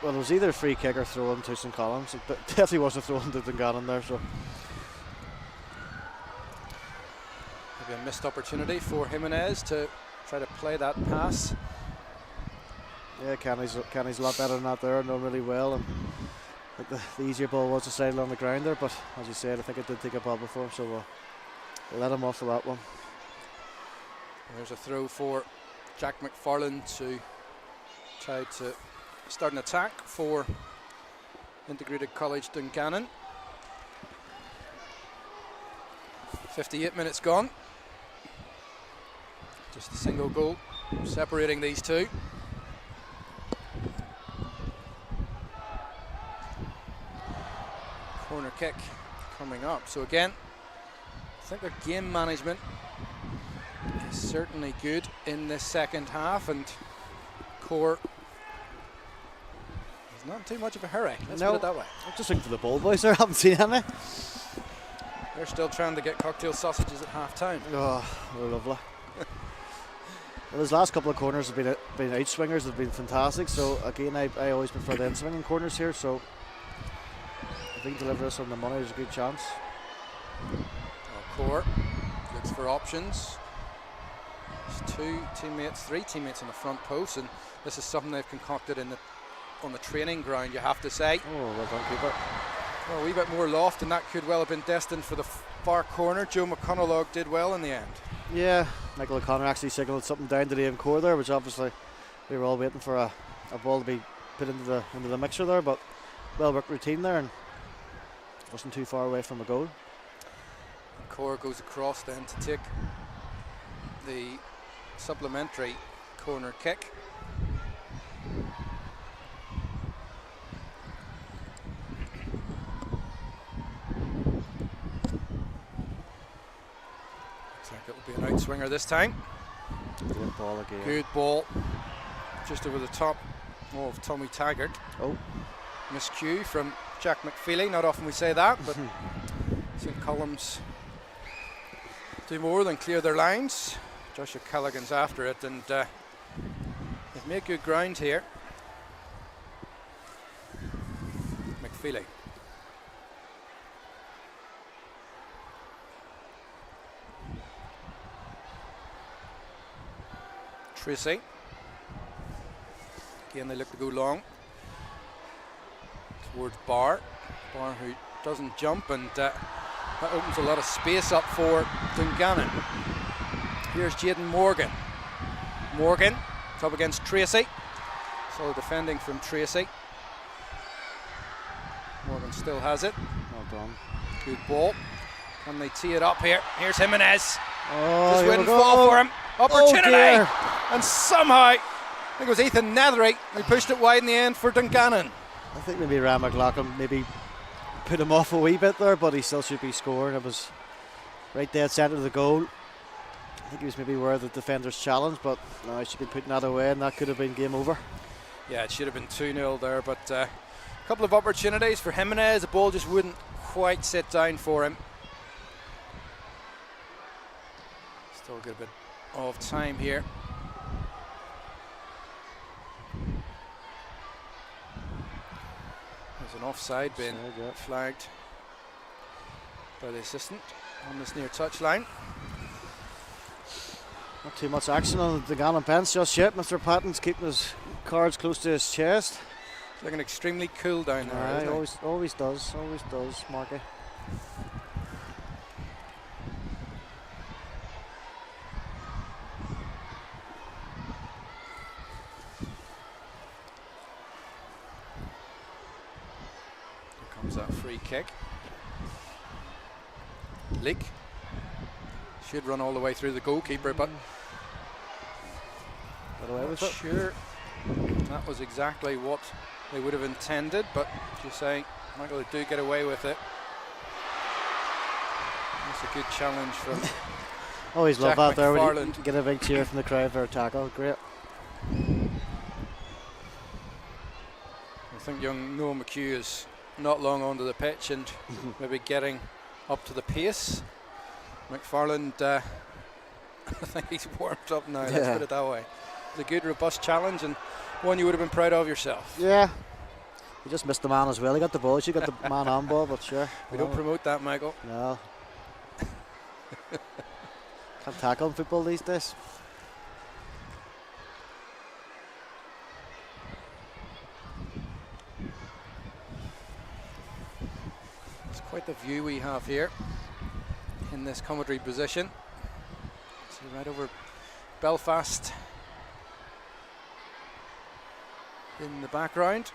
Well, it was either a free kick or thrown to St Columb, but definitely wasn't thrown to Dungannon there, so. Maybe a missed opportunity for Jimenez to try to play that pass. Yeah, Kenny's a lot better than that there, known really well, and I think the easier ball was decided on the ground there, but as you said, I think it did take a ball before him, so we'll let him off for that one. There's a throw for Jack McFarlane to try to start an attack for Integrated College Dungannon. 58 minutes gone. Just a single goal separating these two. Corner kick coming up. So again, think their game management is certainly good in this second half, and Core is not too much of a hurry. Let's put it that way. I'm just looking for the ball boys there. I haven't seen any. They're still trying to get cocktail sausages at half time. Oh, they're lovely. Well, his last couple of corners have been out swingers, have been fantastic. So again, I always prefer the in swinging corners here. So if we can deliver this on the money, there's a good chance. Core looks for options. There's three teammates on the front post, and this is something they've concocted on the training ground, you have to say. Oh, well done, keeper. Well, a wee bit more loft, and that could well have been destined for the far corner. Joe McConaughey did well in the end. Yeah, Michael O'Connor actually signalled something down to the end core there, which obviously we were all waiting for a ball to be put into the mixer there, but well worked routine there, and wasn't too far away from a goal. Core goes across then to take the supplementary corner kick. Looks like it'll be an outswinger this time. Good ball again. Good ball. Just over the top of Tommy Taggart. Oh. Miscue from Jack McFeely. Not often we say that, but St. Columns do more than clear their lines. Joshua Callaghan's after it, and they've made good ground here. McFeely. Tracy. Again, they look to go long towards Barr. Barr, who doesn't jump, and that opens a lot of space up for Dungannon. Here's Jaden Morgan. Morgan up against Tracy. So defending from Tracy. Morgan still has it. Well done. Good ball. Can they tee it up here? Here's Jimenez. Oh, Just here we wouldn't go. fall for him. Opportunity! dear. And somehow, I think it was Ethan Nethery who pushed it wide in the end for Dungannon. I think maybe Ryan McLaughlin maybe put him off a wee bit there, but he still should be scoring. It was right dead centre of the goal. I think he was maybe aware of the defender's challenge, but no, he should be putting that away, and that could have been game over. Yeah, it should have been 2-0 there, but a couple of opportunities for Jimenez. The ball just wouldn't quite sit down for him. Still a good bit of time here. There's an offside being flagged by the assistant on this near touchline. Not too much action on the Dungannon bench just yet. Mr. Patton's keeping his cards close to his chest. Looking extremely cool down there. He always does, Marky. Here comes that free kick. Leak. Should run all the way through the goalkeeper, but Got away with not it. sure that was exactly what they would have intended, but as you say, Michael, they do get away with it. That's a good challenge from Always Jack love that there when McFarland. you get a big cheer from the crowd for a tackle. Great. I think young Noah McHugh is not long onto the pitch and maybe getting up to the pace. McFarland, I think he's warmed up now, let's put it that way. It's a good, robust challenge and one you would have been proud of yourself. Yeah. He just missed the man as well. He got the ball. She got the man on ball, but sure. We don't promote that, Michael. No. Can't tackle in football these days. It's quite the view we have here in this commentary position. So right over Belfast in the background.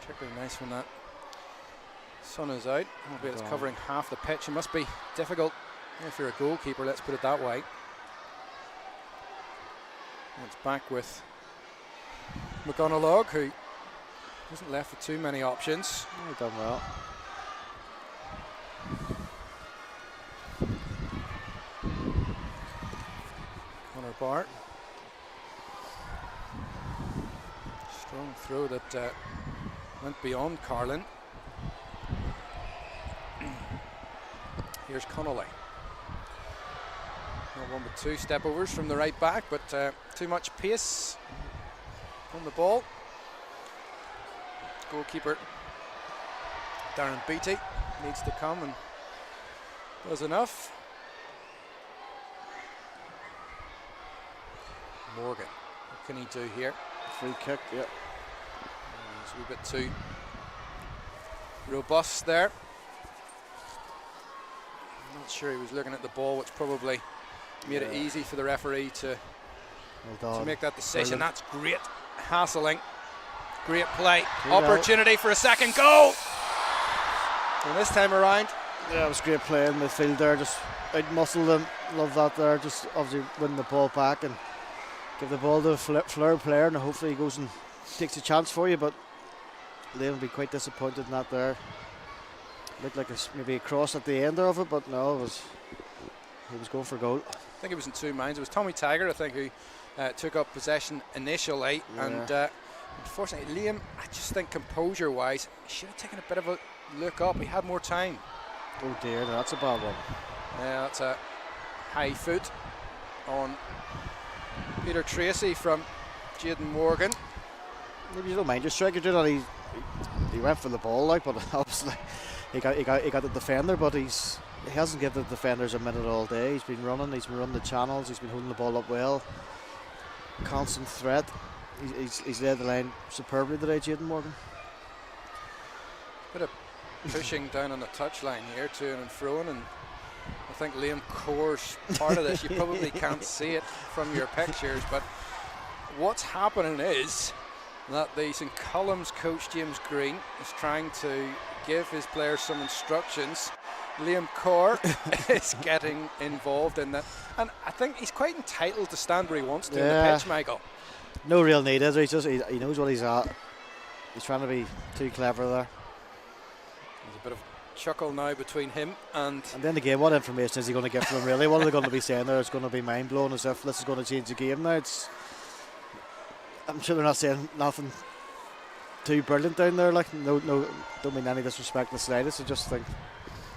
Particularly nice when that sun is out, albeit it's covering half the pitch. It must be difficult if you're a goalkeeper, let's put it that way. And it's back with McGonagall, who wasn't left with too many options. Oh, done well. apart. Strong throw that went beyond Carlin. Here's Connolly. Not one but two step overs from the right back, but too much pace on the ball. Goalkeeper Darren Beattie needs to come and does enough. Morgan, what can he do here? Free kick, yeah. He's a wee bit too robust there. I'm not sure he was looking at the ball, which probably made it easy for the referee to make that decision. Brilliant. That's great hassling. Great play. Opportunity for a second goal. And this time around, yeah, it was great play in midfield there. Just out-muscle them. Love that there. Just obviously winning the ball back and give the ball to a Fleur player, and hopefully he goes and takes a chance for you. But Liam will be quite disappointed in that there. Looked like maybe a cross at the end of it, but no, he was going for goal. I think it was in two minds. It was Tommy Tiger, I think, who took up possession initially, and unfortunately Liam, I just think composure-wise, he should have taken a bit of a look up. He had more time. Oh dear, that's a bad one. Yeah, that's a high foot on Peter Tracy from Jaden Morgan. Maybe you don't mind your striker doing that. He went for the ball, like, but obviously he got the defender, but he hasn't given the defenders a minute all day. He's been running the channels, he's been holding the ball up well. Constant threat. He's led the line superbly today, Jaden Morgan. Bit of pushing down on the touchline here, to and froing, and I think Liam Core's part of this. You probably can't see it from your pictures, but what's happening is that the St Columb's coach James Green is trying to give his players some instructions. Liam Core is getting involved in that, and I think he's quite entitled to stand where he wants to in the pitch, Michael. No real need, is there? He knows what he's at. He's trying to be too clever there. There's a bit of chuckle now between him and then again, what information is he going to get from him really? What are they going to be saying there? It's going to be mind blowing, as if this is going to change the game now. I'm sure they're not saying nothing too brilliant down there. Like, no, don't mean any disrespect in the slightest. I just think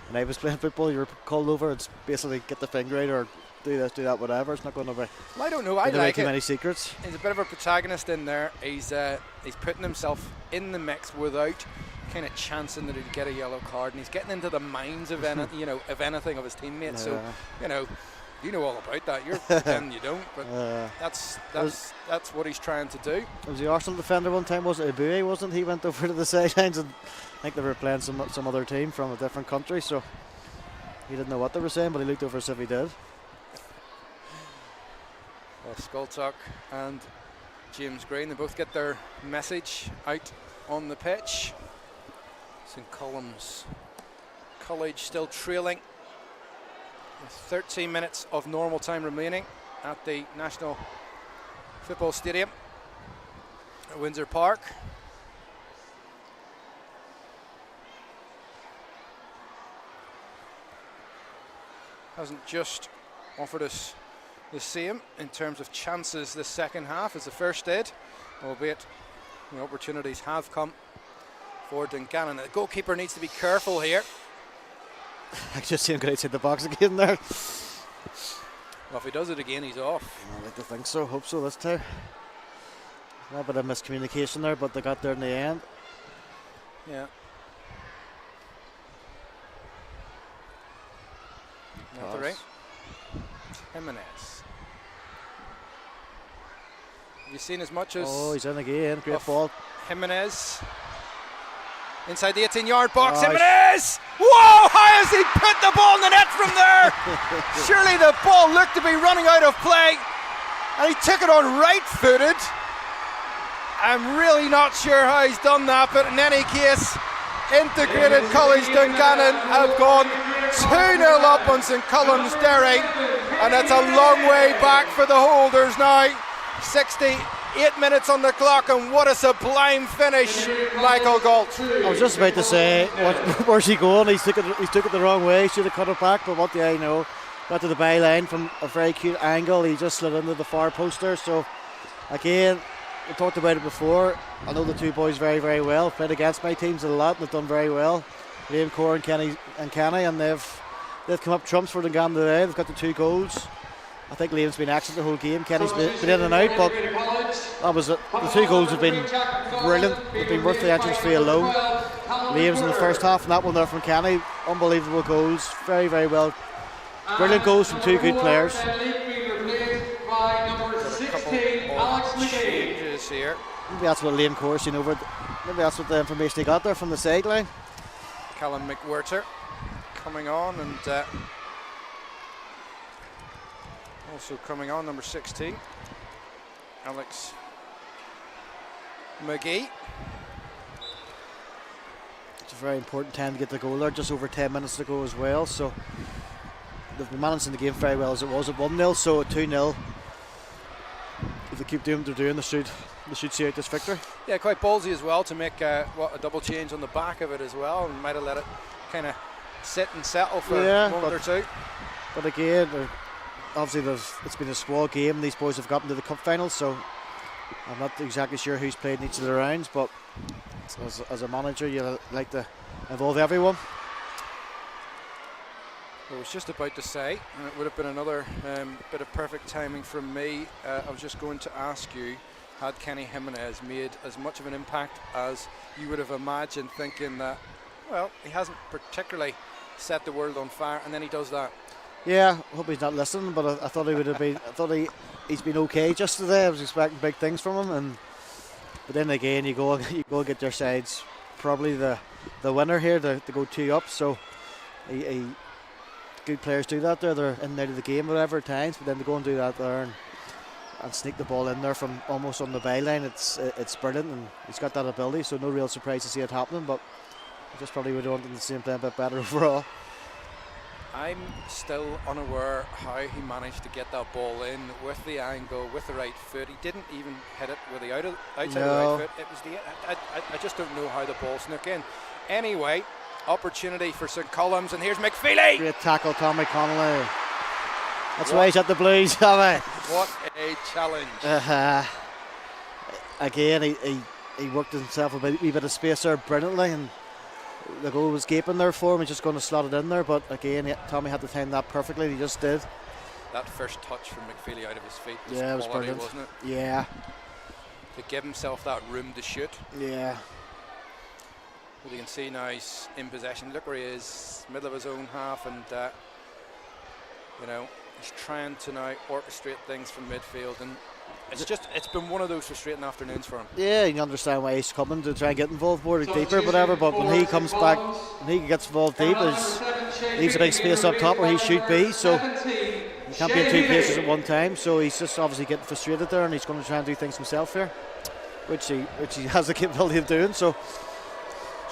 when I was playing football, you were called over. It's basically get the finger out or do this, do that, whatever. It's not going to be. Well, I don't know. I like too it. Many secrets. He's a bit of a protagonist in there. He's putting himself in the mix without kind of chancing that he'd get a yellow card, and he's getting into the minds of anything of his teammates. So you know all about that. You're pretending you don't, but that's what he's trying to do. It was the Arsenal defender one time, was it? Abui, wasn't he? Went over to the sidelines, and I think they were playing some other team from a different country, so he didn't know what they were saying, but he looked over as if he did. Well, Skultuck and James Green, they both get their message out on the pitch. St Column's College still trailing with 13 minutes of normal time remaining at the National Football Stadium at Windsor Park. Hasn't just offered us the same in terms of chances this second half as the first did, albeit the opportunities have come for Dungannon. The goalkeeper needs to be careful here. I just see him go outside the box again there. Well, if he does it again, he's off. I'd like to think so. Hope so this time. A bit of miscommunication there, but they got there in the end. Yeah. Referee Jimenez. Have you seen as much as? Oh, he's in again. Great ball. Jimenez inside the 18-yard box. Jimenez! Whoa! How has he put the ball in the net from there? Surely the ball looked to be running out of play, and he took it on right-footed. I'm really not sure how he's done that, but in any case, Integrated College Dungannon have gone 2-0 up on St Column's Derry, and it's a long way back for the holders now. 68 minutes on the clock, and what a sublime finish, Michael Galt. I was just about to say, where's he going? He took it the wrong way. He should have cut it back, but what do I know? got to the byline from a very cute angle. He just slid into the far poster. So again, we talked about it before. I know the two boys very, very well. Played against my teams a lot and they've done very well. Liam Core and Kenny, and they've come up trumps for Dungannon today. They've got the 2 goals. I think Liam's been excellent the whole game. Kenny's been in and out, but that was it. The 2 goals have been brilliant. They've been worth the entrance fee alone. Liam's in the first half, and that one there from Kenny. Unbelievable goals. Very, very well. Brilliant goals from 2 good players. Changes here. Maybe that's what Liam Core's seen over. Maybe that's what the information he got there from the sideline. Callum McWhirter coming on, and also coming on, number 16, Alex McGee. It's a very important time to get the goal there, just over 10 minutes to go as well. So they've been managing the game very well as it was at 1-0, so at 2-0. If they keep doing what they're doing, they should see out this victory. Yeah, quite ballsy as well to make a double change on the back of it as well, and might have let it kind of sit and settle for a moment or two. But again, obviously it's been a squad game and these boys have gotten to the cup final, so I'm not exactly sure who's played in each of the rounds, but as a manager you like to involve everyone. I was just about to say, and it would have been another bit of perfect timing from me. I was just going to ask you, had Kenny Jimenez made as much of an impact as you would have imagined, thinking that, well, he hasn't particularly set the world on fire, and then he does that? Yeah, I hope he's not listening, but I thought he would have been. I thought he's been okay just today. I was expecting big things from him, but then again, you go get your sides probably the winner here to go 2 up. So good players do that there. They're in and out of the game whatever at times, but then they go and do that there and sneak the ball in there from almost on the byline. It's brilliant, and he's got that ability. So no real surprise to see it happening, but I just probably would have wanted to see him play a bit better overall. I'm still unaware how he managed to get that ball in with the angle, with the right foot. He didn't even hit it with the outside of the right foot. It was I just don't know how the ball snuck in. Anyway, opportunity for St Columns, and here's McFeely. Great tackle, Tommy Connolly. That's why he's at the Blues, have What a challenge. Again, he worked himself a wee bit of space there brilliantly, and the goal was gaping there for him. He's just going to slot it in there, but again, Tommy had to time that perfectly. He just did. That first touch from McFeely out of his feet was it was quality, brilliant, wasn't it? Yeah. To give himself that room to shoot. Yeah. Well, you can see now he's in possession. Look where he is, middle of his own half, and he's trying to now orchestrate things from midfield, and it's been one of those frustrating afternoons for him. Yeah, you can understand why he's coming to try and get involved more deeper, whatever. But when he comes back, when he gets involved deep, he leaves a big space up top where he should be. So he can't be in 2 places at one time. So he's just obviously getting frustrated there, and he's going to try and do things himself here, which he has the capability of doing. So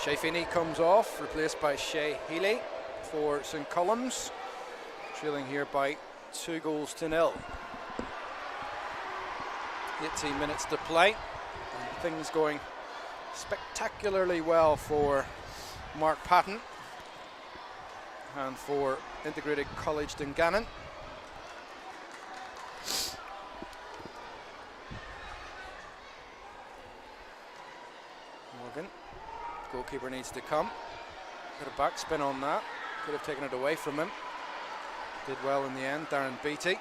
Shay Feeney comes off, replaced by Shay Healy for St Columns, trailing here by 2-0. 18 minutes to play, and things going spectacularly well for Mark Patton and for Integrated College Dungannon. Morgan, goalkeeper needs to come. Got a backspin on that, could have taken it away from him. Did well in the end, Darren Beattie.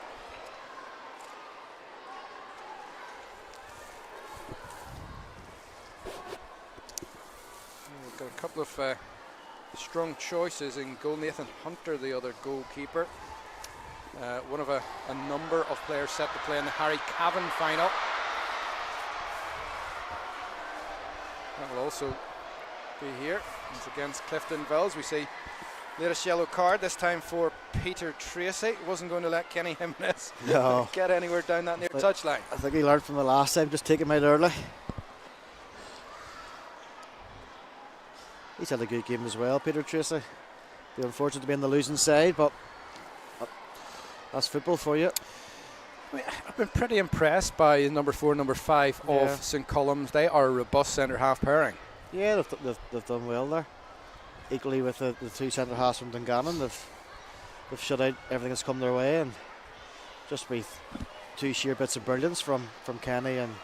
We've got a couple of strong choices in goal. Nathan Hunter, the other goalkeeper. One of a number of players set to play in the Harry Cavan final. That will also be here. It's against Clifton Vels. We see latest yellow card, this time for Peter Tracy. Wasn't going to let Kenny Jimenez get anywhere down that near touchline. I think he learned from the last time, just take him out early. He's had a good game as well, Peter Tracy. Be unfortunate to be on the losing side, but that's football for you. I mean, I've been pretty impressed by number 4 and number 5 of St Columns. They are a robust centre-half pairing. Yeah, they've done well there. Equally with the 2 centre-halves from Dungannon. they've shut out everything that's come their way, and just with two sheer bits of brilliance from Kenny and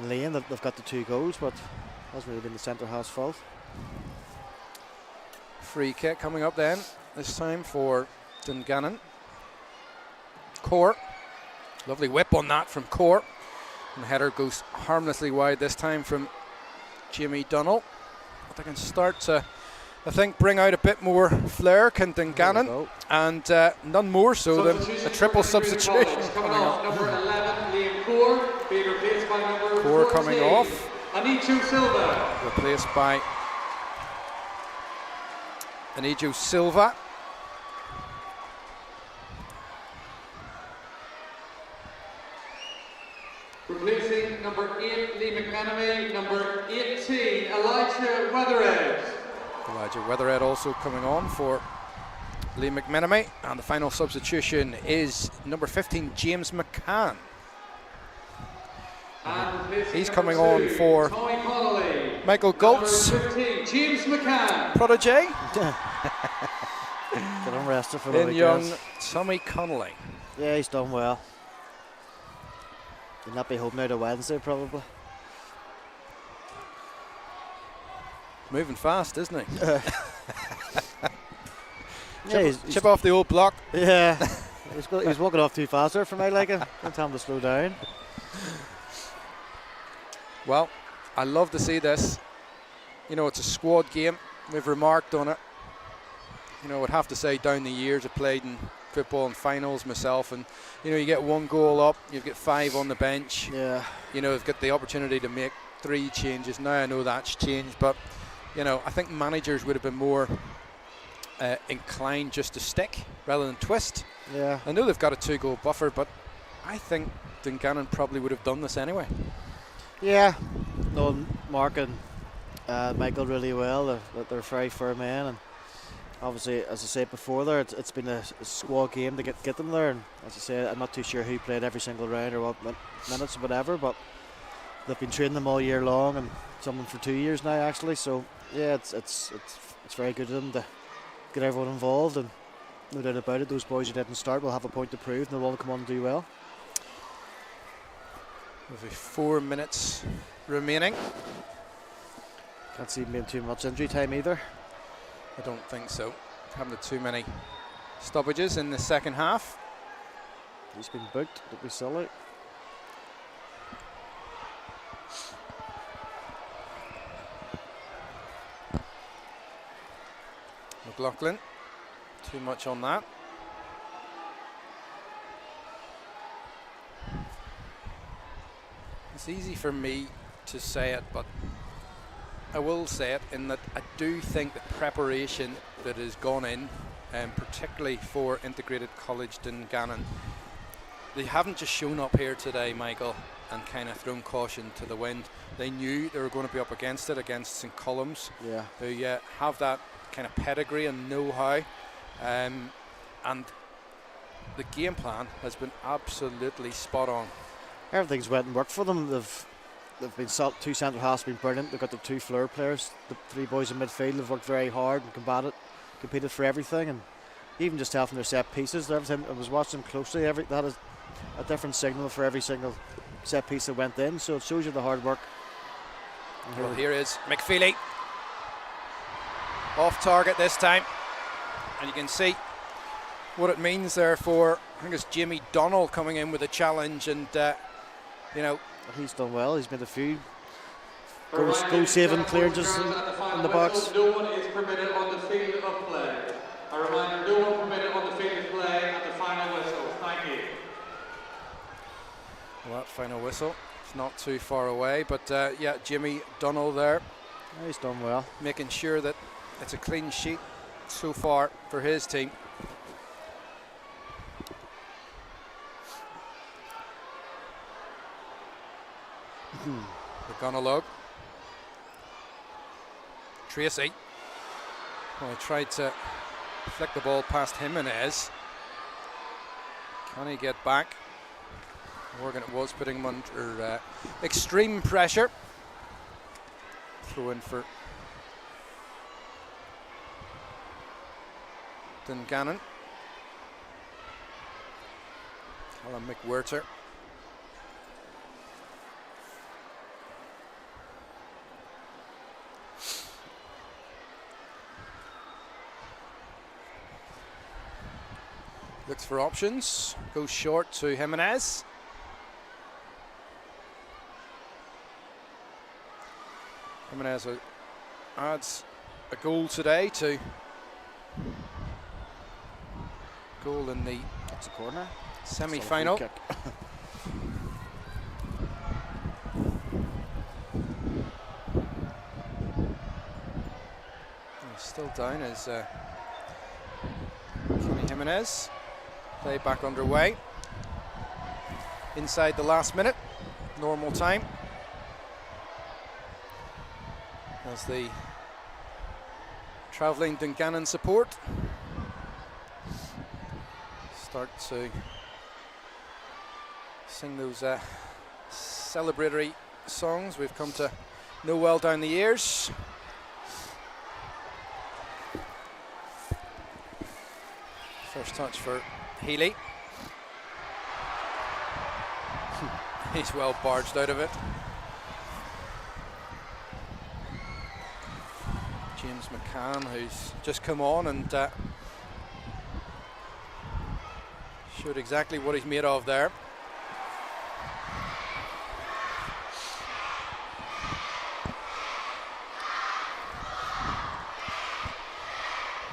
Lane, that they've got the 2 goals, but it hasn't really been the centre half's fault. Free kick coming up then, this time for Dungannon. Core, lovely whip on that from Core, and the header goes harmlessly wide this time from Jimmy Dunnell. But they can start to, I think, bring out a bit more flair, can Dungannon, and none more so than a triple substitution coming up. Number 11, Liam Core, being replaced by number Core 14, coming off, Anichu Silva. replaced by Anijo Silva. Replacing number 8, Lee McMenemy, number 18, Elijah Weathered. Elijah Weathered also coming on for Lee McMenemy, and the final substitution is number 15, James McCann. He's coming on for Michael Goltz, 15, James McCann. protege, Get him rested for the in week, young guys. Tommy Connolly. Yeah, he's done well. He'll not be home now to Wednesday, probably. Moving fast, isn't he? Yeah, he's Chip off the old block. yeah. He's walking off too fast there for my liking. Don't tell him to slow down. Well, I love to see this. You know, it's a squad game. We've remarked on it. You know, I'd have to say down the years I've played in football and finals myself, and you know, you get 1 goal up, you get 5 on the bench. Yeah. You know, you've got the opportunity to make 3 changes. Now I know that's changed, but you know, I think managers would have been more inclined just to stick rather than twist. Yeah. I know they've got a 2-goal buffer, but I think Dungannon probably would have done this anyway. Yeah. No, Mark and Michael really well. They're very fair men, and obviously, as I said before, there it's been a squad game to get them there. And as I say, I'm not too sure who played every single round or what minutes or whatever, but they've been training them all year long, and some of them for 2 years now actually. So yeah, it's very good of them to get everyone involved, and no doubt about it, those boys who didn't start will have a point to prove, and they'll all come on and do well. With 4 minutes remaining. Can't see him being too much injury time either. I don't think so. Haven't had too many stoppages in the second half. He's been booked. Don't be silly. McLaughlin, too much on that. It's easy for me to say it, but I will say it in that I do think the preparation that has gone in, particularly for Integrated College Dungannon, they haven't just shown up here today, Michael, and kind of thrown caution to the wind. They knew they were going to be up against it, against St. Columns, Yeah. who have that kind of pedigree and know-how, and the game plan has been absolutely spot on. Everything's went and worked for them. They've been 2 centre halves been brilliant. They've got the 2 flair players. The 3 boys in midfield have worked very hard and competed for everything, and even just helping their set pieces. Everything. I was watching them closely. That is a different signal for every single set piece that went in. So it shows you the hard work. Well, here is McFeely. Off target this time, and you can see what it means there for, I think it's Jimmy Dunnell coming in with a challenge, and you know, he's done well. He's made a few goal saving clearances in the box. No one is permitted on the field of play. A reminder, no one permitted on the field of play at the final whistle. Thank you. Well, that final whistle, it's not too far away, but yeah, Jimmy Dunnell there, Yeah, he's done well. making sure that it's a clean sheet so far for his team. The Gunalog. Tracy. Well, he tried to flick the ball past Jimenez. Can he get back? Morgan it was putting him under extreme pressure. Throw in for Dungannon. Columb McWhirter. Looks for options, goes short to Jimenez. Jimenez adds a goal today to goal in the That's a corner. semi-final. It's a free He's still down as Kenny Jimenez. Play back underway. Inside the last minute, normal time. As the travelling Dungannon support start to sing those celebratory songs we've come to know well down the years. First touch for Healy. He's well barged out of it. James McCann, who's just come on and showed exactly what he's made of there.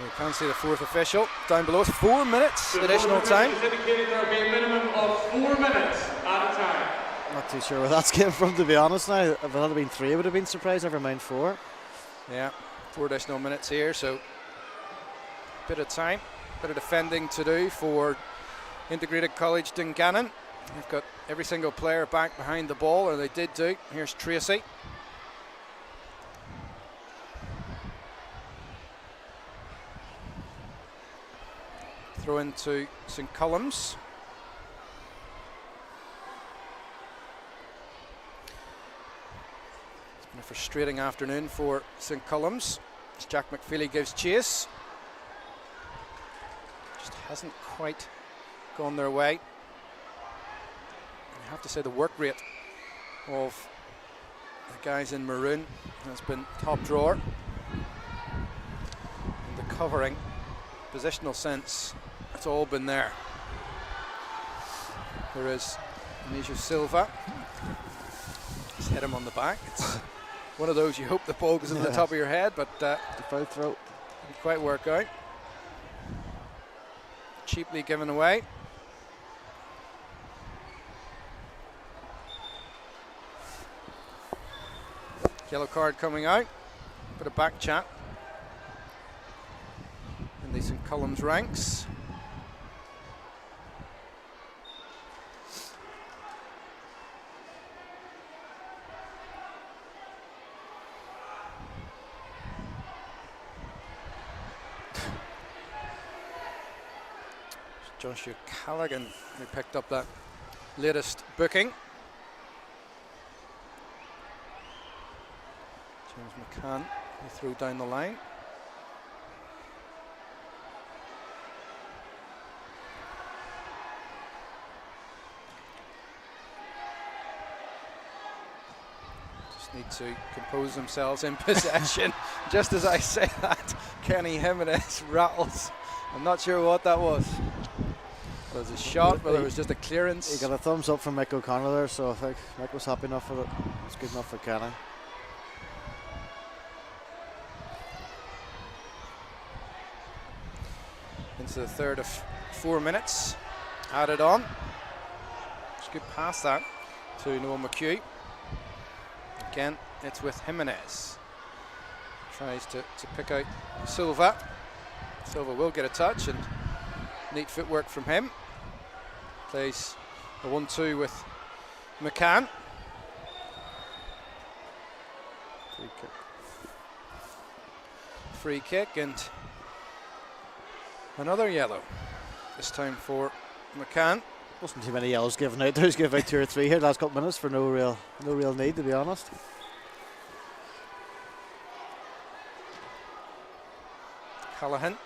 We can't see the fourth official down below. It's 4 minutes additional time. Indicated there will be a minimum of 4 minutes at a time. Not too sure where that's came from, to be honest now. If it had been 3, I would have been surprised, never mind 4. Yeah, 4 additional minutes here, so bit of time, bit of defending to do for Integrated College Dungannon. They've got every single player back behind the ball, or they did do. Here's Tracy. Throw into St Columns. It's been a frustrating afternoon for St Columns as Jack McFeely gives chase. Just hasn't quite gone their way. I have to say the work rate of the guys in maroon has been top drawer. And the covering, positional sense, it's all been there. There is Amisha Silva. Just hit him on the back. It's one of those you hope the ball goes in the top of your head, but The foul throw. didn't quite work out. Cheaply given away. Yellow card coming out. Bit of back chat in the St Columns ranks. Joshua Callaghan, who picked up that latest booking. James McCann, he threw down the line. Just need to compose themselves in possession. Just as I say that, Kenny Jimenez rattles. I'm not sure what that was. It was a shot, whether it was just a clearance. He got a thumbs up from Mick O'Connor there, so I think Mick was happy enough with it. It's good enough for Kenny. Into the third of 4 minutes. Added on. Just good past that to Noel McHugh. Again, it's with Jimenez. Tries to pick out Silva. Silva will get a touch, and neat footwork from him. Plays a 1-2 with McCann. Free kick. Free kick and another yellow. This time for McCann. Wasn't too many yellows given out. There's given out 2 or 3 here last couple minutes for no real need, to be honest. Callahan.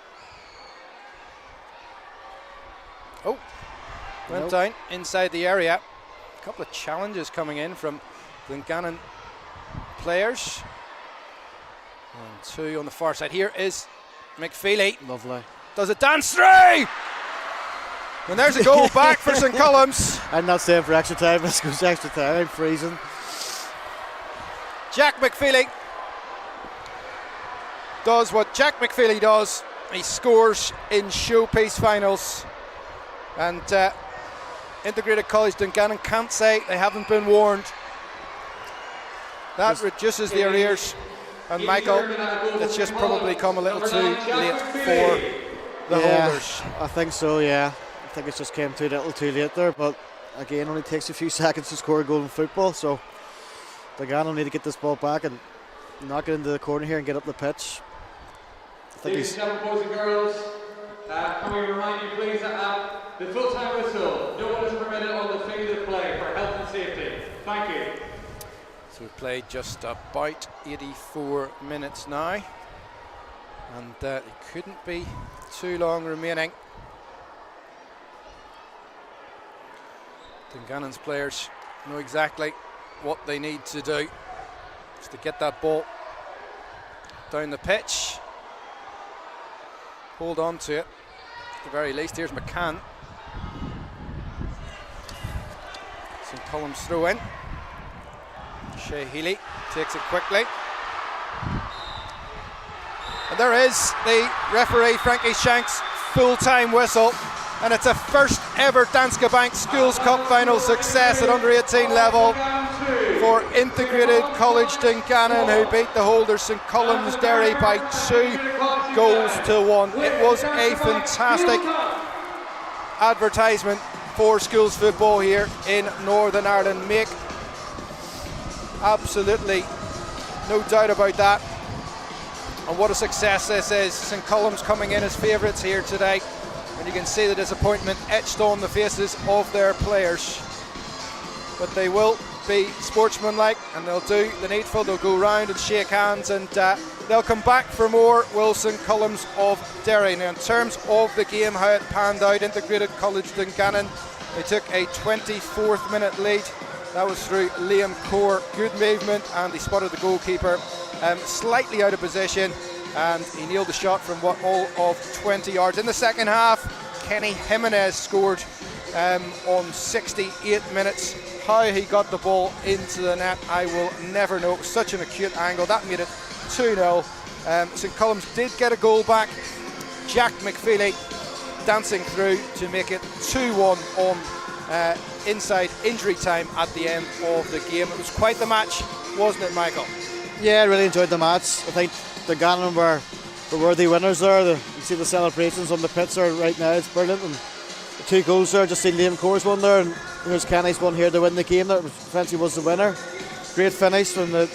Oh, Went down inside the area. A couple of challenges coming in from Dungannon players. 1-2 on the far side. Here is McFeely. Lovely. Does a dance through! And there's a goal back for St Columns. I'm not staying for extra time. This goes extra time. I'm freezing. Jack McFeely does what Jack McFeely does. He scores in showpiece finals. And Integrated College Dungannon can't say they haven't been warned. That reduces the arrears. And Michael, it's just probably come a little too late for the holders. I think so, yeah. I think it just came too little too late there, but again, only takes a few seconds to score a goal in football, so Dungannon need to get this ball back and knock it into the corner here and get up the pitch. Ladies and gentlemen, boys and girls, can we remind you please that the full-time whistle, no one is permitted on the field of play for health and safety. Thank you. So we've played just about 84 minutes now, and it couldn't be too long remaining. Dungannon's players know exactly what they need to do just to get that ball down the pitch, hold on to it at the very least. Here's McCann. St Column's throw in. Shea Healy takes it quickly. And there is the referee Frankie Shank's full-time whistle. And it's a first ever Danske Bank Schools Cup final success at under 18 level for Integrated College Dungannon, who beat the holders St Columns Derry by 2 goals to 1. It was a fantastic advertisement for schools football here in Northern Ireland. Make absolutely no doubt about that. And what a success this is. St Columns coming in as favourites here today. And you can see the disappointment etched on the faces of their players. But they will be sportsmanlike and they'll do the needful. They'll go round and shake hands, and they'll come back for more. Wilson Columns of Derry. Now, in terms of the game, how it panned out, Integrated College Dungannon, they took a 24th minute lead. That was through Liam Core. Good movement, and he spotted the goalkeeper slightly out of position, and he nailed the shot from all of 20 yards. In the second half, Kenny Jimenez scored on 68 minutes. How he got the ball into the net, I will never know. It was such an acute angle. That made it 2-0. St Columns did get a goal back. Jack McFeely dancing through to make it 2-1 on inside injury time at the end of the game. It was quite the match, wasn't it, Michael? Yeah, I really enjoyed the match. I think Dungannon were worthy winners there. You see the celebrations on the pitch there right now, it's brilliant. And the 2 goals there, just seen Liam Core's one there, and here's Kenny's one here to win the game. That eventually was the winner. Great finish from the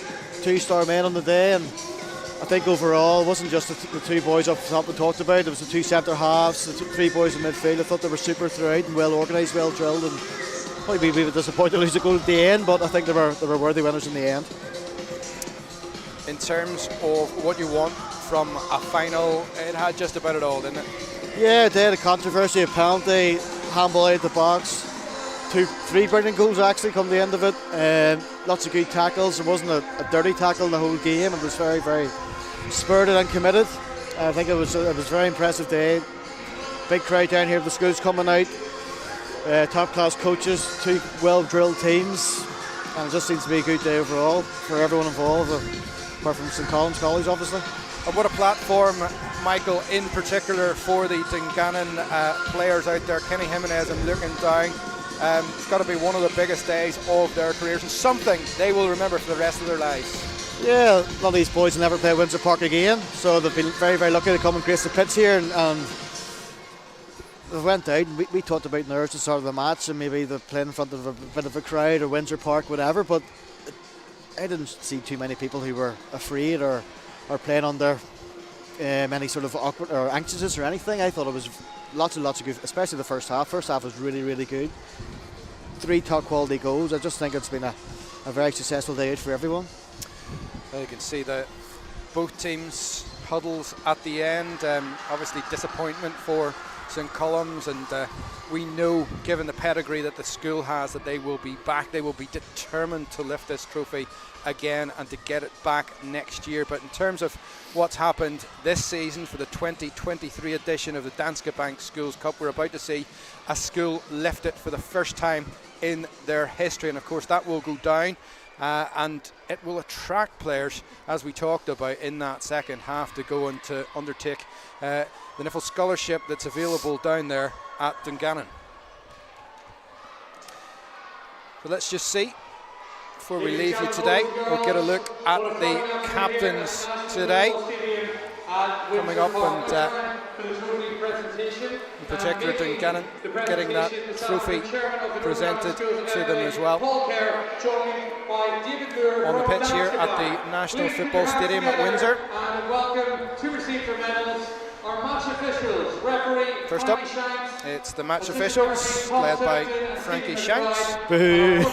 2-star men on the day, and I think overall it wasn't just the 2 boys up top we talked about. It was the 2 centre halves, the 3 boys in midfield. I thought they were super throughout and well organised, well drilled, and probably be a bit disappointed to lose a goal at the end, but I think they were worthy winners in the end. In terms of what you want from a final, it had just about it all, didn't it? Yeah, they had a controversy, a penalty, handball out the box, 3 brilliant goals actually come the end of it. Lots of good tackles. There wasn't a dirty tackle in the whole game. It was very, very spirited and committed. I think it was a very impressive day. Big crowd down here, the schools coming out, top class coaches, 2 well drilled teams, and it just seems to be a good day overall for everyone involved, apart from St Columns College obviously. And what a platform, Michael, in particular for the Dungannon players out there. Kenny Jimenez and looking down. It's got to be one of the biggest days of their careers, and something they will remember for the rest of their lives. Yeah, a lot of these boys will never play Windsor Park again, so they've been very, very lucky to come and grace the pitch here, and they went out. We talked about nerves at the start of the match, and maybe they're playing in front of a bit of a crowd or Windsor Park, whatever, but I didn't see too many people who were afraid or playing under any sort of awkward or anxiousness or anything. I thought it was lots and lots of good, especially the first half. First half was really, really good. 3 top quality goals. I just think it's been a very successful day out for everyone. You can see that both teams huddles at the end. Obviously disappointment for St Columns, and we know, given the pedigree that the school has, that they will be back. They will be determined to lift this trophy again and to get it back next year. But in terms of what's happened this season for the 2023 edition of the Danske Bank Schools Cup, we're about to see a school lift it for the first time in their history, and of course that will go down and it will attract players, as we talked about in that second half, to go and to undertake the NIFL scholarship that's available down there at Dungannon. So let's just see, before we leave you today, we'll get a look at the captains today coming up, and in particular Dungannon getting that trophy presented to them as well. On the pitch here at the National Football Stadium at Windsor. And welcome to receive their medals our match officials, referee First up, it's the match officials, led by Frankie Shanks. Boo.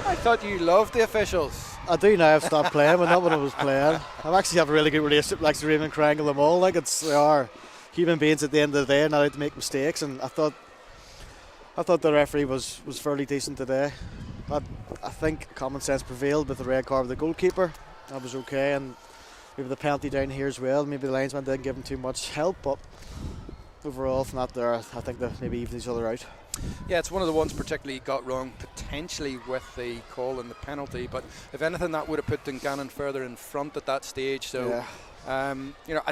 I thought you loved the officials. I do now. I've stopped playing, but not when I was playing. I actually have a really good relationship with Raymond Crank and them all. Like, they are human beings at the end of the day, not out to make mistakes. And I thought the referee was fairly decent today. But I think common sense prevailed with the red card of the goalkeeper. That was okay, and maybe the penalty down here as well. Maybe the linesman didn't give him too much help, but overall from that there, I think they maybe evened each other out. Yeah, it's one of the ones particularly got wrong potentially with the call and the penalty, but if anything that would have put Dungannon further in front at that stage. So yeah. I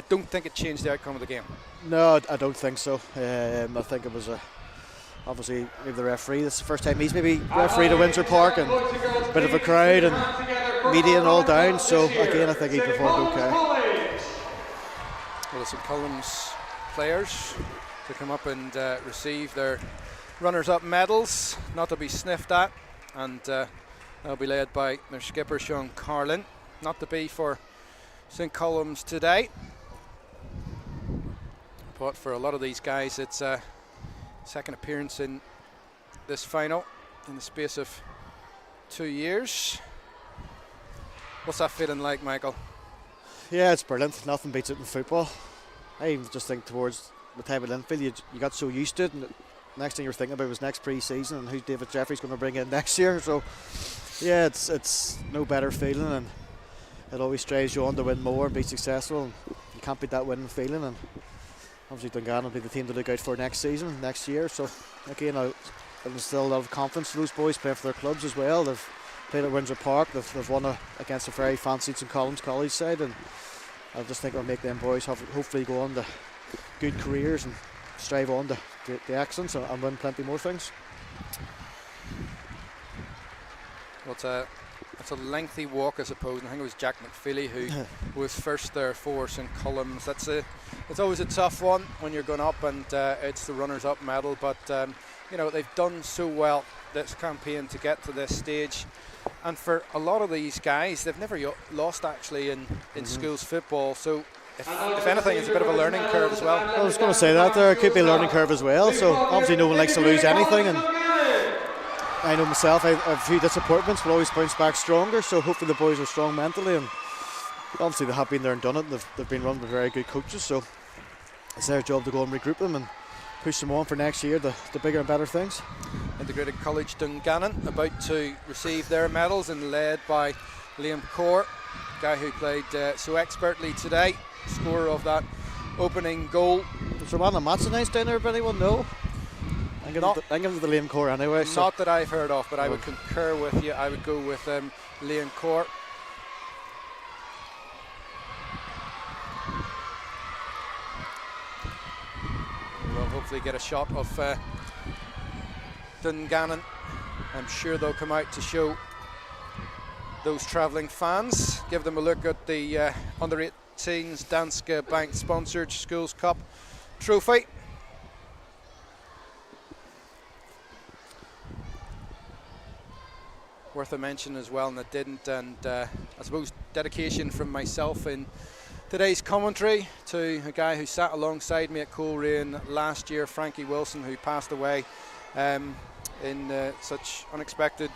don't think it changed the outcome of the game. No, I don't think so. I think it was obviously maybe the referee. This is the first time he's maybe refereed at Windsor Park, and a bit of a crowd and media and all down. So again, I think he performed okay. Well, the St Columns players to come up and receive their runners-up medals, not to be sniffed at, and they'll be led by their skipper Sean Carlin. Not to be for St Columns today, but for a lot of these guys it's a second appearance in this final in the space of 2 years. What's that feeling like, Michael? Yeah, it's brilliant. Nothing beats it in football. I just think towards the time of Linfield, you got so used to it, and the next thing you're thinking about was next pre-season and who David Jeffrey's going to bring in next year. So yeah, it's no better feeling, and it always drives you on to win more and be successful, and you can't beat that winning feeling. And obviously Dungannon will be the team to look out for next season, next year. So again, I instill a lot of confidence to those boys playing for their clubs as well. They've played at Windsor Park, they've won against a very fancied St Columns College side, and I just think it'll make them boys hopefully go on to good careers and strive on to the excellence and win plenty more things. Well, it's a lengthy walk, I suppose. And I think it was Jack McPhilly who was first there for St Columns. It's always a tough one when you're going up, and it's the runners-up medal. But they've done so well this campaign to get to this stage. And for a lot of these guys, they've never lost actually in schools football. So if anything, it's a bit of a learning curve as well. I was going to say that there. It could be a learning curve as well. So obviously no one likes to lose anything, and I know myself, I have a few disappointments, will always bounce back stronger. So hopefully the boys are strong mentally, and obviously they have been there and done it. They've been run by very good coaches, so it's their job to go and regroup them and push them on for next year, the bigger and better things. Integrated College Dungannon about to receive their medals, and led by Liam Corr, guy who played so expertly today, scorer of that opening goal. Was there one a match announced down there, if anyone know? I'm going to the Liam Corr anyway. So. Not that I've heard of, but I would concur with you. I would go with Liam Corr. We'll hopefully get a shot of Dungannon. I'm sure they'll come out to show those travelling fans, give them a look at the under-18s Danske Bank sponsored Schools Cup trophy. Worth a mention as well, and it didn't, and I suppose dedication from myself in today's commentary to a guy who sat alongside me at Coleraine last year, Frankie Wilson, who passed away in such unexpected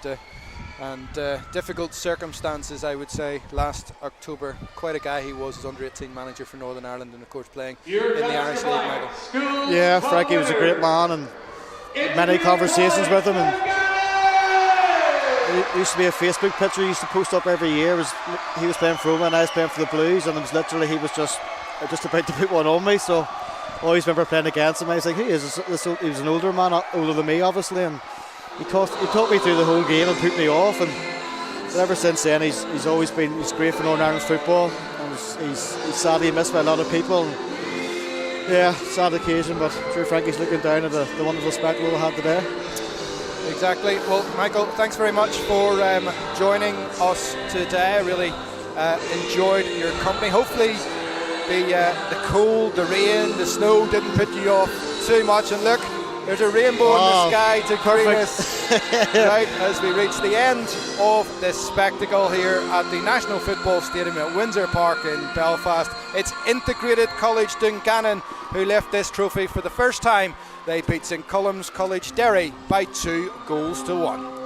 and difficult circumstances, I would say, last October. Quite a guy he was as under-18 manager for Northern Ireland, and of course playing in the Irish League, Michael. Yeah, Frankie was a great man, and many conversations with him. And he used to be a Facebook picture he used to post up every year. He was playing for Roma and I was playing for the Blues, and it was literally he was just about to put one on me. So I always remember playing against him. I was like, he was an older man, older than me, obviously, and he taught me through the whole game and put me off. And ever since then, he's great for Northern Ireland football, and he's sadly missed by a lot of people. And yeah, sad occasion, but I'm sure Frankie's looking down at the wonderful spectacle we had today. Exactly. Well, Michael, thanks very much for joining us today. I really enjoyed your company. Hopefully the cold, the rain, the snow didn't put you off too much. And look, there's a rainbow in the sky to greet us right as we reach the end of this spectacle here at the National Football Stadium at Windsor Park in Belfast. It's Integrated College Dungannon who left this trophy for the first time. They beat St Columb's College Derry by 2-1.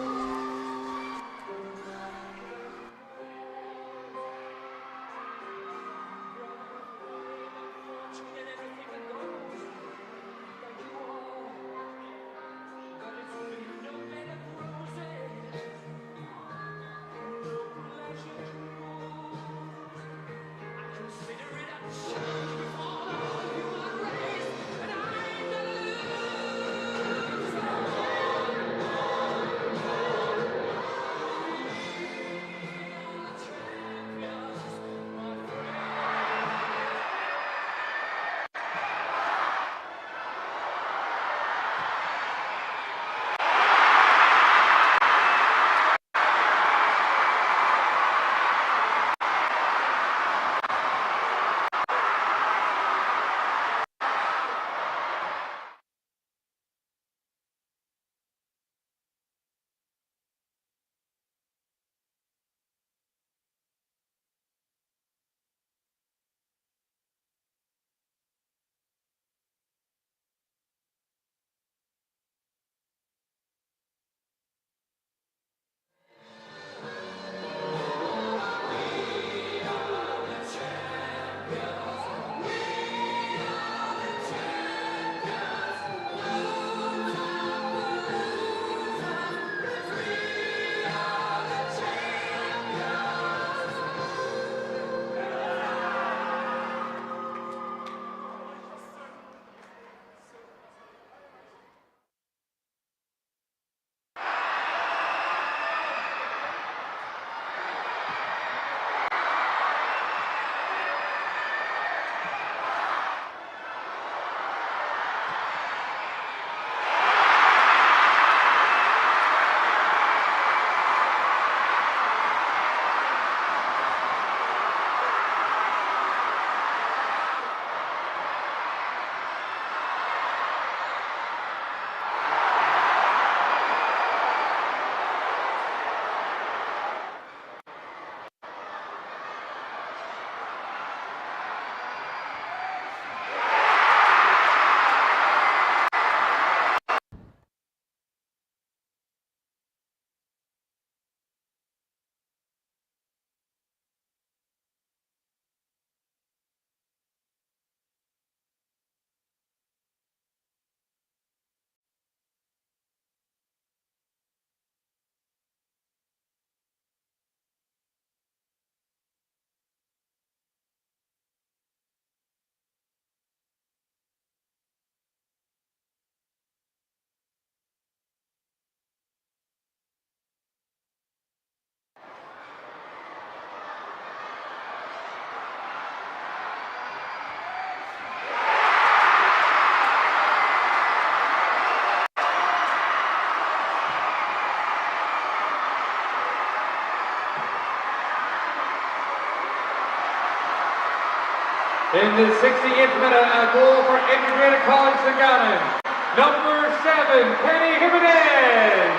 In the 68th minute, a goal for Integrated College Dungannon. Number 7, Kenny Jimenez.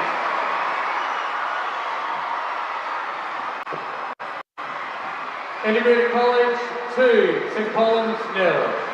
Integrated College 2, St Columns 0.